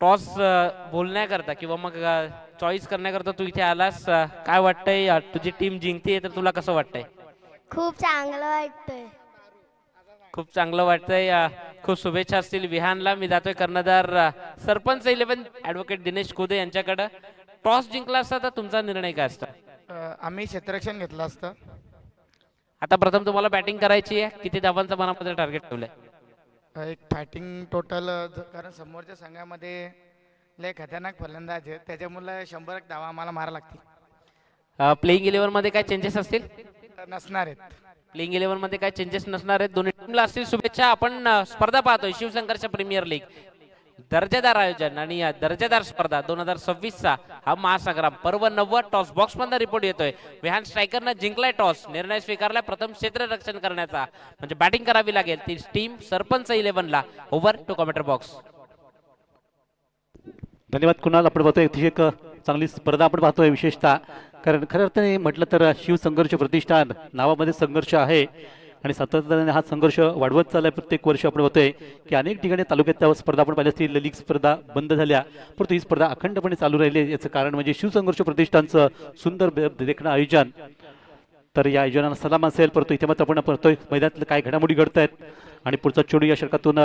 टॉस बोलण्याकरता किंवा मग चॉईस करण्याकरता तू इथे आलास. काय वाटतंय तुझी टीम जिंकते तर तुला कसं वाटतंय. खूप चांगलं वाटतंय. खूप चांगलं वाटतंय. खूप शुभेच्छा असतील विहानला. मी जातोय कर्णधार सरपंच 11 ऍडव्होकेट दिनेश कोदे यांच्याकडे. टॉस जिंकला असता तर तुमचा निर्णय काय असता. आम्ही क्षेत्ररक्षण घेतलं असतं. आता प्रथम तुम्हाला बॅटिंग करायची आहे. किती धावांचा मनामध्ये टार्गेट ठेवलंय. एक फॅटिंग टोटल कारण समोरच्या संघामध्ये लय खतरनाक फलंदाज आहे त्याच्यामुळे 100 धावा आम्हाला मारा लागतील. प्लेइंग 11 मध्ये काय चेंजेस असतील. नसणार आहेत. प्लेइंग 11 मध्ये काय चेंजेस नसणार आहेत. दोन्ही टीमला असतील शुभेच्छा. आपण स्पर्धा पाहतोय शिवसंघर्ष प्रीमियर लीग. दर्जेदार आयोजन आणि दर्जेदार स्पर्धा 2026चा हा महासंग्राम पर्व 90 टॉस बॉक्स मधला रिपोर्ट येतोय. विहान स्ट्रायकरनं जिंकलाय टॉस. निर्णय स्वीकारलाय प्रथम क्षेत्ररक्षण करण्याचा म्हणजे बॅटिंग करावी लागेल ती टीम सरपंच 11 ला. Over to commentator box. धन्यवाद कुणाल. आपण पाहतोय अतिशय एक चांगली स्पर्धा आपण पाहतोय विशेषतः कारण खरं अर्थाने म्हटलं तर शिवसंघर्ष प्रतिष्ठान नावामध्ये संघर्ष आहे आणि सातत्याने हा संघर्ष वाढवत चाललाय. प्रत्येक वर्ष आपण बघतोय की अनेक ठिकाणी तालुक्यात स्पर्धा आपण पाहिल्या असतील. लीग स्पर्धा बंद झाल्या परंतु ही स्पर्धा अखंडपणे चालू राहिली. याचं कारण म्हणजे शिवसंघर्ष प्रतिष्ठानचं सुंदर देखणं आयोजन. तर या आयोजनाला सलाम असेल. परंतु इथे मात्र आपण पाहतोय मैदानात काय घडामोडी घडत आहेत आणि पुढचा चेंडू या षटकातून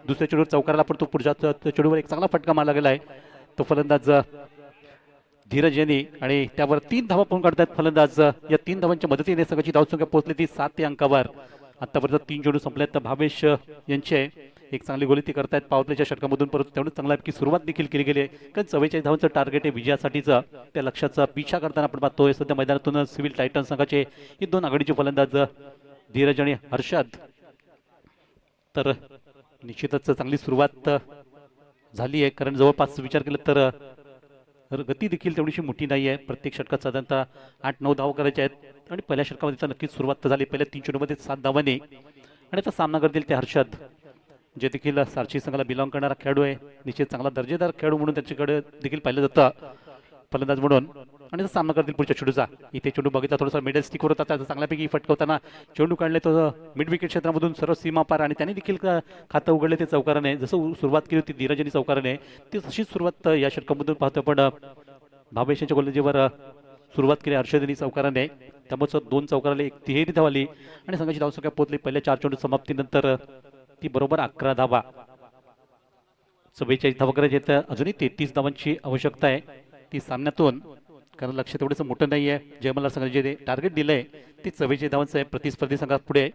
दुसऱ्या चेंडूवर चौकाराला पडतो, पुढच्या चेंडूवर एक चांगला फटका मारला गेला आहे. तो फलंदाज धीरज यांनी आणि त्यावर 3 धावा पाहून काढतात फलंदाज. या 3 धावांच्या मदतीने संघाची धावसंख्या पोहोचली ती 7 अंकावर. आतापर्यंत 3 चेंडू संपल्यात. तर भावेश यांचे एक चांगली गोली ती करतायत पॉवर प्लेच्या षटकामधून, परंतु तेवढं चांगल्यापैकी सुरुवात देखील केली गेली आहे. कारण 44 धावांचं टार्गेट आहे विजयासाठीचं. त्या लक्ष्याचा पिछा करताना आपण पाहतोय सध्या मैदानातून सिव्हिल टायटन संघाचे हे 2 आघाडीचे फलंदाज धीरज आणि हर्षद. तर निश्चितच चांगली सुरुवात झाली आहे, कारण जवळपास विचार केला तर गती देखील तेवढीशी मोठी नाही आहे. प्रत्येक षटकात साधारणतः 8-9 धावा करायच्या आहेत आणि पहिल्या षटकामध्ये नक्कीच सुरुवात झाली. पहिल्या 3 चेंडूमध्ये 7 धावांनी आणि आता सामना करतील ते हर्षद, जे देखील सारची संघाला बिलॉंग करणारा खेळाडू आहे. निश्चित चांगला दर्जेदार खेळाडू म्हणून त्यांच्याकडे देखील पाहिलं जातं फलंदाज म्हणून. आणि सामना करतील पुढच्या चेंडूचा. इथे चेंडू बघितला थोडासा मिडल स्टिकवर होता, त्याचा चांगल्यापैकी फटकवताना चेंडू काढले तो मिड विकेट क्षेत्रामधून सर्व सीमा पार आणि त्यांनी देखील खातं उघडले ते चौकाराने. जसं सुरुवात केली होती धीरजनी चौकाराने, ती तशीच सुरुवात या षटकामधून पाहतो. पण भावेशांच्या गोलंदाजीवर सुरुवात केली हर्षदनी चौकाराने, त्यामुळे 2 चौकाराला एक तिहेरी धाव आली आणि संघाची धावसंख्या पोहोचली पहिल्या 4 चेंडू समाप्तीनंतर ती बरोबर 11 धावा. 44 धावा करायची तर अजूनही 33 धावांची आवश्यकता आहे ती सामन्यातून, कारण लक्ष तेवढंच मोठं नाही आहे. जयमल्ला संघाने जे टार्गेट दिलंय ते 44 धावांचं आहे प्रतिस्पर्धी संघात पुढे.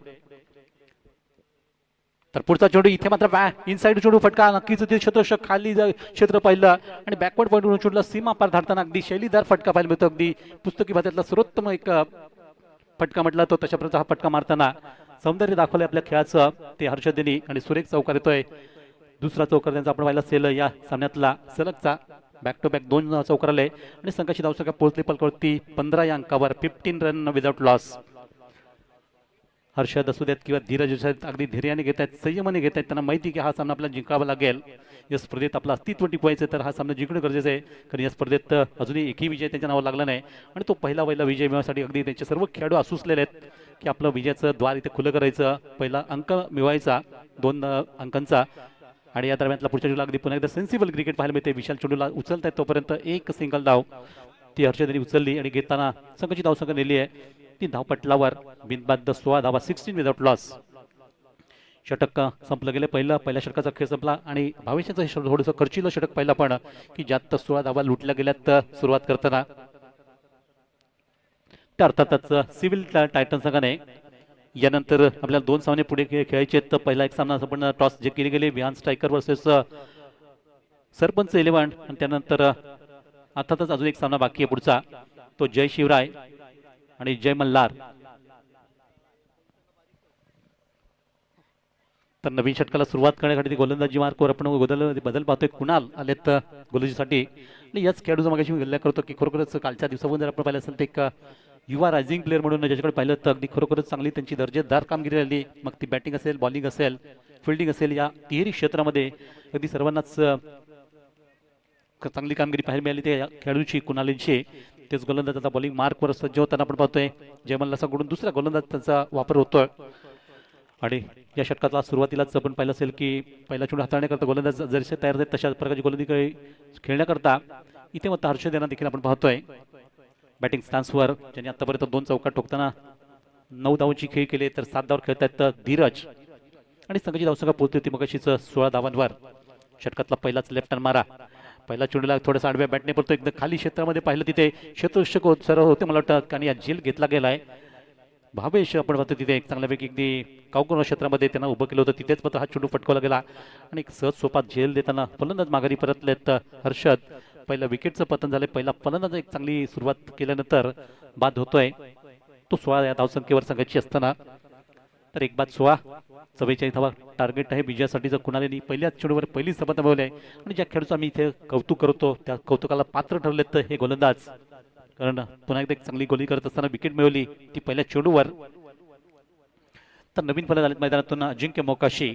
तर पुढचा चेंडू इथे मात्र इनसाइड चेंडू फटका, नक्कीच ते शतक खाली क्षेत्र पाहिलं आणि बॅकवर्ड पॉईंटवरून चेंडूला सीमा पार धाडताना अगदी शैलीदार फटका पाहायला मिळतो. अगदी पुस्तकी भाषेतला सर्वोत्तम एक फटका म्हटला तो तशा प्रकारचा हा फटका मारताना सौंदर्य दाखवलंय आपल्या खेळाचं ते हर्षदनी आणि सुरेख चौकार येतोय. दुसरा चौकार त्यांचा आपण पाहिला असेल या सामन्यातला सलगचा. बॅक टू बॅक 2 चौकार आले आणि संघाची धावसंख्या पोहोचली पलकवरती 15 या अंकावर. 15 रन विदाउट लॉस. हर्षद असू देत किंवा धीरज असू देत अगदी धैर्याने घेत आहेत, संयमाने घेत आहेत. त्यांना माहिती की हा सामना आपल्याला जिंकावा लागेल. या स्पर्धेत आपलं अस्तित्व टिकवायचं तर हा सामना जिंकणं गरजेचं आहे, कारण या स्पर्धेत अजूनही एकही विजय त्यांच्या नावावर लागला नाही आणि तो पहिला विजय मिळवण्यासाठी अगदी त्यांचे सर्व खेळाडू असूसलेले आहेत की आपलं विजयाचं द्वार इथे खुलं करायचं, पहिला अंक मिळवायचा 2 अंकांचा. आणि या दरम्यानला पुढच्या चेंडूला अगदी पुन्हा एकदा सेन्सिबल क्रिकेट पाहायला मिळते. विशाल चेंडूला उचलतायत तोपर्यंत एक सिंगल धाव ती हर्षदनी उचलली आणि घेताना संघाची धावसंख्या नेली आहे ती धावपटलावर बिनबाद 16 धावा. 16 विदाउट लॉस. षटक संपलं गेलं पहिल्या षटकाचा खेळ संपला आणि भावेशांचं हे थोडंसं खर्चिलं षटक पाहिलं पण की ज्यात 16 धावा लुटल्या गेल्यात सुरुवात करताना. त्या अर्थातच सिव्हिल टायटन संघाने यानंतर आपल्याला 2 सामने पुढे खेळायचे आहेत. पहिला एक सामना आपण टॉस जे केले गेले विहान स्ट्रायकर वर्सेस सरपंच 11 आणि त्यानंतर अर्थातच अजून एक सामना बाकी आहे पुढचा, तो जय शिवराय आणि जय मल्हार. तर नवीन षटकाला सुरुवात करण्यासाठी गोलंदाजी मार्कवर आपण बदल पाहतोय. कुणाल आलेत गोलंदाजीसाठी आणि याच खेळाडूचा मागाशी मी उल्लेख करतो की खरोखरच कालच्या दिवसामध्ये जर आपण पाहिलं असेल तर एक युवा रायझिंग प्लेअर म्हणून ज्याच्याकडे पाहिलं तर अगदी खरोखरच चांगली त्यांची दर्जेदार कामगिरी राहिली. मग ती बॅटिंग असेल, बॉलिंग असेल, फिल्डिंग असेल, या तिहेरी क्षेत्रामध्ये अगदी सर्वांनाच चांगली कामगिरी पाहायला मिळाली त्या खेळाडूची कुणालींची. तेच गोलंदाज आता बॉलिंग मार्कवर सज्ज होताना आपण पाहतोय जयमल्लाकडून दुसरा गोलंदाज त्यांचा वापर होतोय. आणि या षटकातला सुरुवातीलाच आपण पाहिलं असेल की पहिला चेंडू हाताळण्याकरता गोलंदाज जरसे तयार आहेत तशा प्रकारची गोलंदाजी खेळण्याकरता इथे मग हर्षद यांना देखील आपण पाहतोय बॅटिंग स्टान्सवर, ज्यांनी आतापर्यंत 2 चौकार ठोकताना 9 धावांची खेळी केली. तर 7 धावा खेळतायत धीरज आणि संघाची धावसंख्या पोहोचली होती मगाशीच 16 धावांवर. षटकातला पहिलाच लेफ्ट हँड मारा. पहिला चेंडूला थोडासा आडव्या बॅटने पडतो, एकदम खाली क्षेत्रामध्ये पाहिलं तिथे क्षेत्ररक्षक सर्व होते मला वाटतं आणि या झेल घेतला गेलाय. भावेश आपण पाहतो तिथे एक चांगल्यापैकी अगदी कावकोन क्षेत्रामध्ये त्यांना उभं केलं होतं, तिथेच मात्र हा चेंडू फटकवला गेला आणि एक सहज सोपात झेल देताना फलंदाज माघारी परतलेत हर्षद. पहिल्या विकेटचं पतन झालं. पहिला फलंदाज एक चांगली सुरुवात केल्यानंतर बाद होतोय तो 16 या धावसंख्येवर संघाची असताना. तर 1 बाद 16, 44 धावा टार्गेट आहे विजयासाठीचं. कुणालेनी पहिल्याच चेंडूवर पहिली सफलता मिळवली आहे आणि ज्या खेळाडूचं आम्ही इथे कौतुक करतो त्या कौतुकाला पात्र ठरलेत तर हे गोलंदाज, कारण पुन्हा एकदा एक चांगली गोली करत असताना विकेट मिळवली ती पहिल्या चेंडूवर. तर नवीन फलंदाज आलेत मैदानातून अजिंक्य मोकाशी.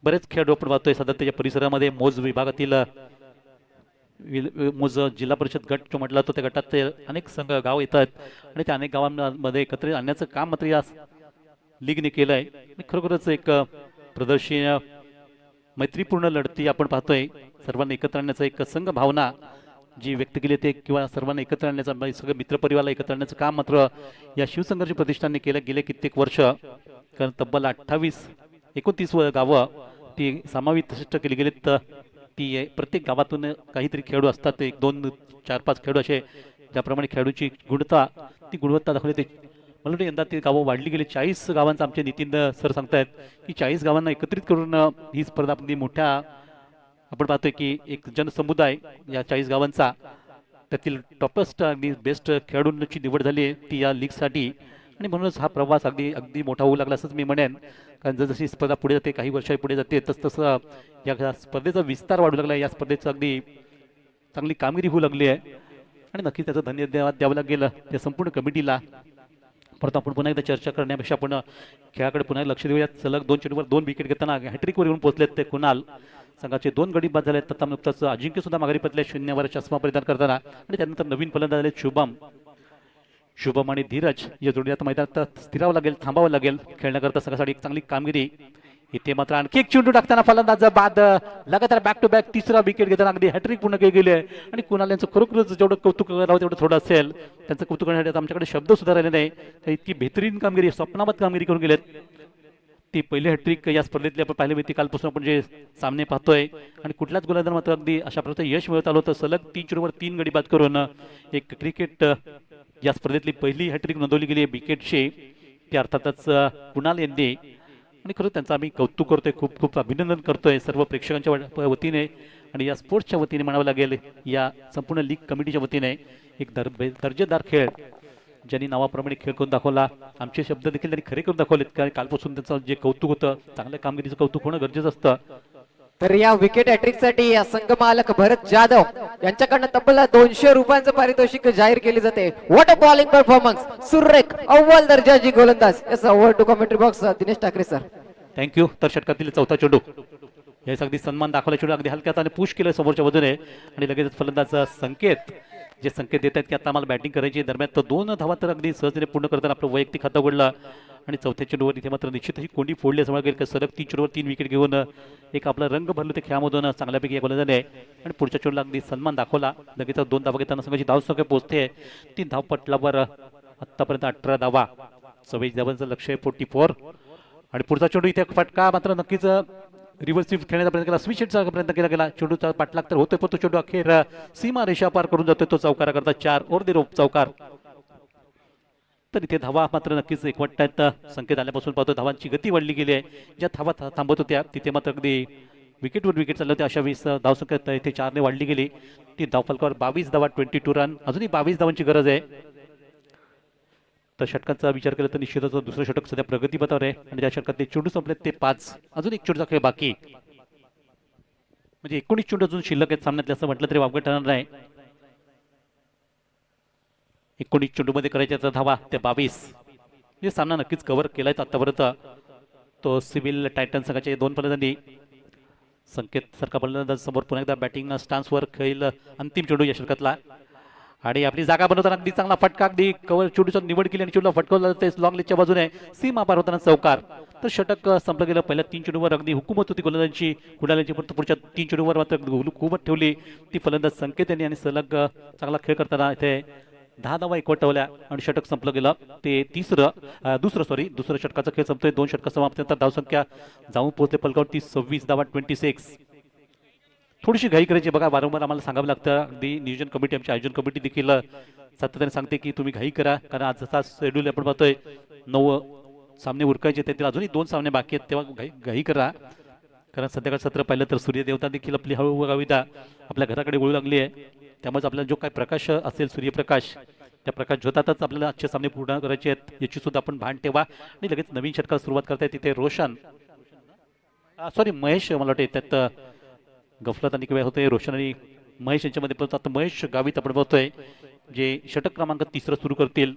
बरेच खेळाडू आपण पाहतोय सध्या त्याच्या परिसरामध्ये. मोज विभागातील मोज जिल्हा परिषद गट जो म्हटला तो त्या गटात अनेक संघ गाव येतात आणि त्या अनेक गावांमध्ये एकत्र आणण्याचं काम मात्र या लीगने केलं आहे. खरोखरच एक प्रदर्शनीय मैत्रीपूर्ण लढती आपण पाहतोय. सर्वांना एकत्र आणण्याचं एक संघ भावना जी व्यक्त केली ते किंवा सर्वांना एकत्र आणण्याचं सगळं मित्रपरिवाराला एकत्र आणण्याचं काम मात्र या शिवसंघर्ष प्रतिष्ठानने केलं गेले कित्येक वर्ष. कारण तब्बल 29 गावं ती समाविष्ट केली गेलीत. ती प्रत्येक गावातून काहीतरी खेळाडू असतात, 1 2 4 5 खेळाडू असे, ज्याप्रमाणे खेळाडूची गुणवत्ता दाखवली ते. मला वाटतं यंदा ती गावं वाढली गेली. 40 गावांचं आमचे नितीन सर सांगतायत की 40 गावांना एकत्रित करून ही स्पर्धा अगदी मोठ्या, आपण पाहतोय की एक जनसमुदाय या 40 गावांचा, त्यातील टॉपेस्ट आणि बेस्ट खेळाडूंची निवड झाली आहे ती या लीगसाठी. आणि म्हणूनच हा प्रवास अगदी मोठा होऊ लागला असंच मी म्हणेन. कारण जशी स्पर्धा पुढे जाते, काही वर्षाही पुढे जाते, तसं या स्पर्धेचा विस्तार वाढू लागला. या स्पर्धेचं अगदी चांगली कामगिरी होऊ लागली आहे आणि नक्कीच त्याचं धन्यवाद द्यावं लागेल त्या संपूर्ण कमिटीला. परंतु आपण पुन्हा एकदा चर्चा करण्यापेक्षा आपण खेळाकडे पुन्हा लक्ष देऊयात. सलग 2 चेंडूवर 2 विकेट घेताना हॅट्रिकवर येऊन पोहोचलेत ते कुणाल. संघाचे 2 गडी बाद झाले. तथा नुकताच अजिंक्य सुद्धा माघारी पडले 0 चष्मा परिधान करताना. आणि त्यानंतर नवीन फलंदाज झाले शुभम आणि धीरज या जोडी आता मैदानात स्थिरावं लागेल, थांबावं लागेल खेळण्याकरता. संघासाठी एक चांगली कामगिरी. इथे मात्र आणखी एक चेंडू टाकताना फलंदाज बाद, लगातार बॅक टू बॅक 3रा विकेट घेताना अगदी हॅट्रिक पूर्ण केली गेली आहे. आणि कुणाल यांचं खरोखरच जेवढं कौतुक करावं तेवढं थोडं असेल. त्यांचं कौतुक करण्यासाठी आमच्याकडे शब्द सुद्धा राहिले नाही. तर इतकी बेहतरीन कामगिरी, स्वप्नावत कामगिरी करून गेलेत. ती पहिली हॅट्रिक या स्पर्धेतली आपण पाहिली होती. कालपासून आपण जे सामने पाहतोय आणि कुठल्याच गोलंदाज मात्र अगदी अशा प्रकारचं यश मिळत आलं होतं. सलग 3 चेंडूवर 3 गडी बाद करून एक क्रिकेट या स्पर्धेतली पहिली हॅट्रिक नोंदवली गेली आहे विकेटशी. ती अर्थातच कुणाल यांनी. आणि खरं त्यांचं आम्ही कौतुक करतोय, खूप खूप अभिनंदन करतोय सर्व प्रेक्षकांच्या वतीने आणि या स्पोर्ट्सच्या वतीने म्हणावं लागेल. या संपूर्ण लीग कमिटीच्या वतीने एक दर्जेदार खेळ ज्यांनी नावाप्रमाणे खेळ करून दाखवला. आमचे शब्द देखील त्यांनी खरे करून दाखवलेत. कारण कालपासून त्यांचं जे कौतुक होतं, चांगल्या कामगिरीचं कौतुक होणं गरजेचं असतं. तर या विकेट हॅट्रिकसाठी संघ मालक भरत जाधव यांच्याकडनं तब्बल 200 रुपयांचं पारितोषिक जाहीर केले जाते. व्हॉट अ बॉलिंग परफॉर्मन्स, सुरेख अव्वल दर्जाची गोलंदाज. याच over to commentary box Dinesh Thackeray sir. Thank you. तर षटकातील 4था चेंडू, याचा अगदी सन्मान दाखवला. चेंडू अगदी हलक्यात आणि पुश केलं समोरच्या बाजूने आणि लगेच फलंदाज संकेत देत आहेत की आता आम्हाला बॅटिंग करायची. दरम्यान तो 2 धावा तर अगदी सहजने पूर्ण करताना आपलं वैयक्तिक खातं उघडलं. आणि 4थ्या चेंडूवर इथे मात्र निश्चितच कोंडी फोडली असं गेलं. सलग 3 चेंडूवर 3 विकेट घेऊन एक आपला रंग भरलं ते खेळामधून चांगल्यापैकी या गोलंदाजाने. आणि पुढच्या चेंडूला अगदी सन्मान दाखवला. लगेच 2 धावा घेताना संघाची धावसंख्या पोहोचते 3 धावपटलावर आतापर्यंत 18 धावा. 26 धावांचं लक्ष आहे 44. आणि पुढचा चेंडू इथे फटका मात्र नक्कीच रिव्हर्सिव्ह खेळण्याचा प्रयत्न केला, स्विच हिटचा प्रयत्न केला गेला. चेंडूचा पाठलाग तर होतोय पण तो चेंडू अखेर सीमा रेषा पार करून जातोय. तो चौकारा करता 4 ओव्हर द रोप चौकार. तर इथे धावा मात्र नक्कीच एकवटतात. संकेत आल्यापासून पाहतो धावांची गती वाढली गेली आहे. ज्या धावा थांबत होत्या तिथे मात्र अगदी विकेटवर विकेट चालले होते. अशा 20 धावसंख्या इथे 4ने वाढली गेली. ती धावफलकावर 22 धावा, 22 रन. अजूनही 22 धावांची गरज आहे. तर षटकांचा विचार केला तर निश्चितच दुसरं षटक सध्या प्रगतीपथावर आहे. आणि ज्या षटकात ते चेंडू संपलेत ते 5. अजून एक चेंडूचा खेळ बाकी, म्हणजे 19 चेंडू अजून शिल्लक आहेत सामन्यातले असं म्हटलं तरी वावगं ठरणार नाही. 19 चेंडूमध्ये करायच्या तर धावा ते 22. म्हणजे सामना नक्कीच कव्हर केलाय आतापर्यंत. तो सिव्हिल टायटन संघाचे 2 फलंदाजांनी. संकेत सारखा फलंदाज समोर पुन्हा एकदा बॅटिंग स्टान्सवर खेळील अंतिम चेंडू या षटकातला. आणि आपली जागा बनवताना अगदी चांगला फटका, अगदी कव्हर चेंडूची निवड केली आणि चेंडूला फटकवलं ते लॉंग लेगच्या बाजूने सीमा पार होताना चौकार. तर षटक संपलं गेलं. पहिल्या 3 चेंडूवर अगदी हुकूमत होती गोलंदाजांची कुडाल्याची, परंतु पुढच्या 3 चेंडूवर मात्र हुकूमत ठेवली ती फलंदाज संकेत यांनी. आणि सलग चांगला खेळ करताना इथे 10 धावा एकवटवल्या आणि षटक संपलं गेलं. ते दुसरं षटकाचा खेळ संपतोय. 2 षटक समाप्त नंतर धावसंख्या जाऊन पोहोचते फलकावरती 26 धावा, 26. थोडीशी घाई करायची बघा, वारंवार आम्हाला सांगावं लागतं. अगदी नियोजन कमिटी, आमची आयोजन कमिटी देखील सातत्याने सांगते की तुम्ही घाई करा, कारण आजचा शेड्यूल आपण पाहतोय 9 सामने उरकायचे, त्यातील अजूनही 2 सामने बाकी आहेत. तेव्हा घाई करा, कारण संध्याकाळ सत्र पाहिलं तर सूर्यदेवता देखील आपली हळूहळू कविता आपल्या घराकडे वळू लागली आहे. त्यामुळे आपल्याला जो काही प्रकाश असेल सूर्यप्रकाश, त्या प्रकाश झोतातच आपल्याला आजचे सामने पूर्ण करायचे आहेत याची सुद्धा आपण भान ठेवा. आणि लगेच नवीन षटकाला सुरुवात करताय तिथे महेश, मला वाटतं त्यात गफलत आणि किंवा होते रोशन आणि महेश यांच्यामध्ये. पण आता महेश गावित आपण बघतोय जे षटक क्रमांक 3 सुरू करतील.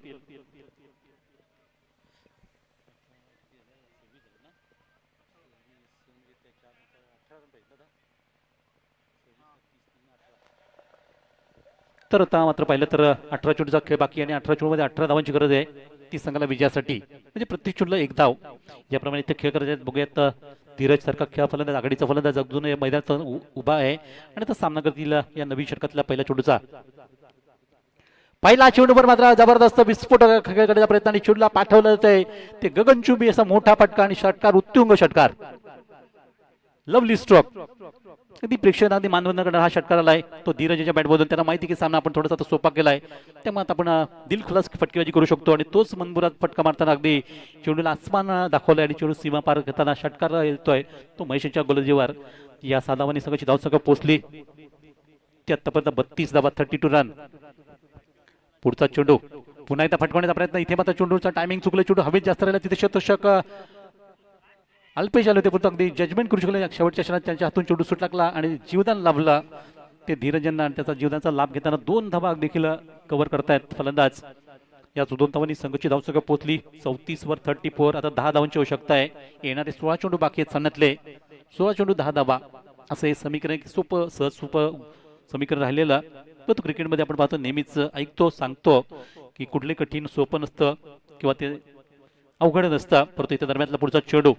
तर आता मात्र पाहिलं तर 18 चेंडूचा खेळ बाकी आणि 18 चेंडूमध्ये 18 धावांची गरज आहे ती संघाला विजयासाठी. म्हणजे प्रत्येक चेंडूला 1 धाव याप्रमाणे इथे खेळ करायचे. बघूयात धीरज सारखा खेळ फलंदाज, आघाडीचा फलंदाज अजून मैदानात उभा आहे आणि आता सामना करतील या नवीन षटकातल्या पहिल्या चेंडूचा. पहिला चेंडूवर मात्र जबरदस्त विस्फोट करण्याचा प्रयत्न आणि चेंडूला पाठवलं जातंय ते गगनचुंबी असा मोठा फटका आणि षटकार, उत्तुंग षटकार, लवली स्ट्रोक. अगदी प्रेक्षकांना अगदी मानवंदन करणारा हा षटकार आलाय तो धीरजच्या बॅटमधून. त्यांना माहिती की सामना आपण थोडासा सोपा केलाय, त्यामुळे आता आपण दिलखुलास फटकेबाजी करू शकतो आणि तोच मनमुराद फटका मारताना अगदी चेंडूला आसमान दाखवलाय आणि चेंडू सीमा पार घेताना षटकार येतोय तो महेशच्या गोलंदाजीवर. या साधावानी संघाची धावसंख्या पोहोचली ती आतापर्यंत 32 धावा, 32 रन. पुढचा चेंडू पुन्हा एकदा फटकवण्याचा प्रयत्न, इथे मात्र चेंडूचा टायमिंग चुकलं, चेंडू हवेत जास्त राहिला, तिथे शतशक अल्पेश आले होते, पण अगदी जजमेंट करू शकले. शेवटच्या क्षणात त्यांच्या हातून चेंडू सुट लागला आणि जीवदान लाभला ते धीरजांना आणि त्याचा जीवदानाचा लाभ घेताना 2 धावा देखील कव्हर करतायत फलंदाज. या 2 धावांनी संघाची धावसंख्या पोहोचली 34 वर 34. आता 10 धावांची आवश्यकता आहे. येणारे 16 चेंडू बाकी आहेत सामन्यातले. 16 चेंडू 10 धावा असं हे समीकरण, सोपं सहज सोपं समीकरण राहिलेलं. तो क्रिकेटमध्ये आपण पाहतो, नेहमीच ऐकतो सांगतो की कुठले कठीण सोपं नसतं किंवा ते अवघड नसतं, परंतु इथे दरम्यानला पुढचा चेंडू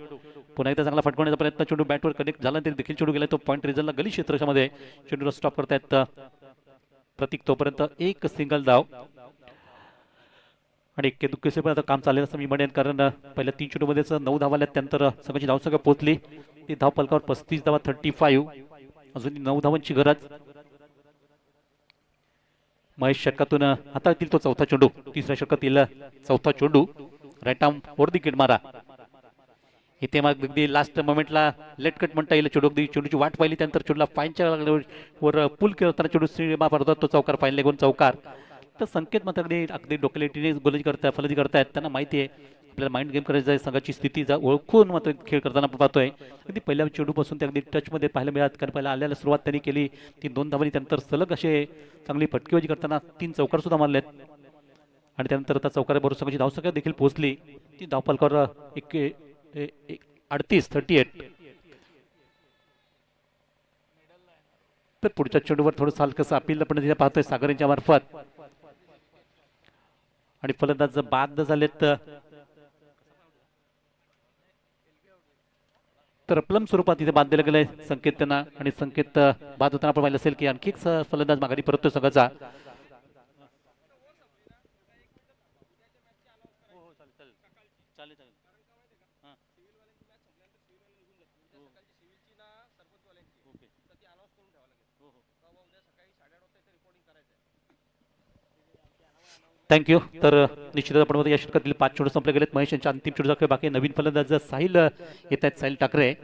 पुन्हा एकदा चांगला फटकवण्याचा प्रयत्न, चेंडू बॅटवर कनेक्ट झाला तरी देखील चेंडू गेला तो पॉईंट रिझनला गली क्षेत्रामध्ये चेंडूला स्टॉप करतायत प्रतीक. तोपर्यंत एक सिंगल धाव आणि इतके दुःखेचे पण आता काम चाललेलं असं मी म्हणेन, कारण पहिल्या 3 चेंडूमध्येच 9 धावा आल्या, त्यानंतर संघाची धावसंख्या पोहोचली ती धाव फलकावर 35 धावा 35. अजून 9 धावांची गरज. महेश षटकातून हाताळतील तो चौथा चेंडू, तिसऱ्या षटकातील चौथा चेंडू, राईट आर्म वर विकेट मारा. इथे मग अगदी लास्ट मोमेंटला लेट कट म्हणता येईल. चेंडू अगदी चेंडूची वाट पाहिली, त्यानंतर चेंडूला फाईनच्या वर पुल करताना चेंडू सीमा पार तो चौकार, फाईन लेगून चौकार. तर संकेत मात्र अगदी डोकेलेटीने गोलंदाजी करतायत, फलंदाजी करतायत. त्यांना माहिती आहे आपल्याला माइंड गेम करायचं आहे, संघाची स्थिती ओळखून मात्र खेळ करताना पाहतोय. अगदी पहिल्या चेंडूपासून ते अगदी टचमध्ये पाहायला मिळत, कारण पहिला आल्याला सुरुवात त्यांनी केली ती 2 धावांनी, त्यानंतर सलग असे चांगली फटकेबाजी करताना 3 चौकार सुद्धा मारलेत आणि त्यानंतर आता चौकाराबरोबर संघाची धावसंख्या देखील पोहोचली ती धाव फलकावर 38. तर पुढच्या चेंडूवर थोडं हलकसं अपील आपण तिथे पाहतोय सागर यांच्या मार्फत आणि फलंदाज बाद झालेत तर प्लम स्वरूपात तिथे बाद दिलं गेलंय संकेत त्यांना. आणि संकेत बाद होताना आपण पाहिलं असेल की आणखी एक फलंदाज माघारी परततोय संघाचा. थँक्यू. तर निश्चितच आपण या षटकातील 5 चेंडू संपले गेलेत. महेश यांच्या अंतिम चेंडूचा खेळ बाकी. नवीन फलंदाज साहिल येत आहेत, साहिल ठाकरे,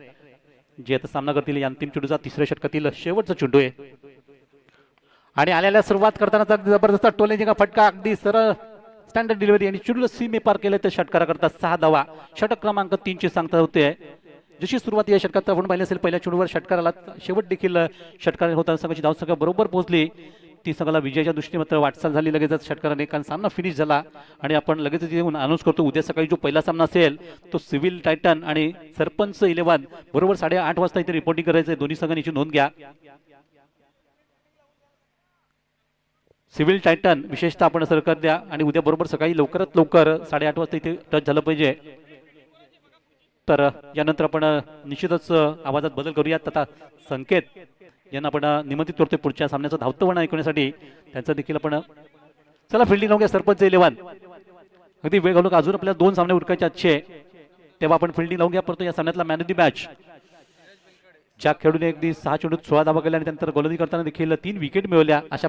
जे आता सामना करतील या अंतिम चेंडूचा तिसऱ्या षटकातील शेवटचा चेंडू आहे. आणि आल्याला सुरुवात करताना जबरदस्त टोलेजिंग फटका, अगदी सरळ स्टँडर्ड डिलिव्हरी आणि चेंडूला सीमे पार केले तर षटकारा करता 6 धावा. षटक क्रमांक 3 ची सांगता होते. जशी सुरुवात या षटकात आपण पाहिली असेल, पहिल्या चेंडूवर षटकार आला, शेवट देखील षटकार होताना संघाची धावसंख्या बरोबर पोहोचली. ती संघाला विजयाच्या दृष्टीने मात्र वाटचाल झाली लगेचच षटकाराने, कारण सामना फिनिश झाला आणि आपण लगेच येऊन अनाऊन्स करतो उद्या सकाळी जो पहिला सामना असेल तो सिव्हिल टायटन आणि सरपंच 11 बरोबर 8:30 वाजता इथे रिपोर्टिंग करायचं आहे. दोन्ही संघांची नोंद घ्या. सिव्हिल टायटन विशेषतः आपण सरकार द्या आणि उद्या बरोबर सकाळी लवकरात लवकर 8:30 वाजता इथे टच झालं पाहिजे. तर यानंतर आपण निश्चितच आवाजात बदल करूयात. आता संकेत यांना आपण निमंत्रित करतोय पुढच्या सामन्याचं धावतवण ऐकण्यासाठी. त्यांचं देखील आपण चला फिल्डिंग लावूया. सरपंच 11 अगदी वेळ घालू, अजून आपल्याला 2 सामने उरकायचे आजचे, तेव्हा आपण फिल्डिंग लावून घ्या. परंतु या सामन्यातला मॅन ऑफ द मॅच ज्या खेळून अगदी 6 चेंडूत 16 धावा केल्या आणि त्यानंतर गोलंदाजी करताना देखील 3 विकेट मिळवल्या, अशा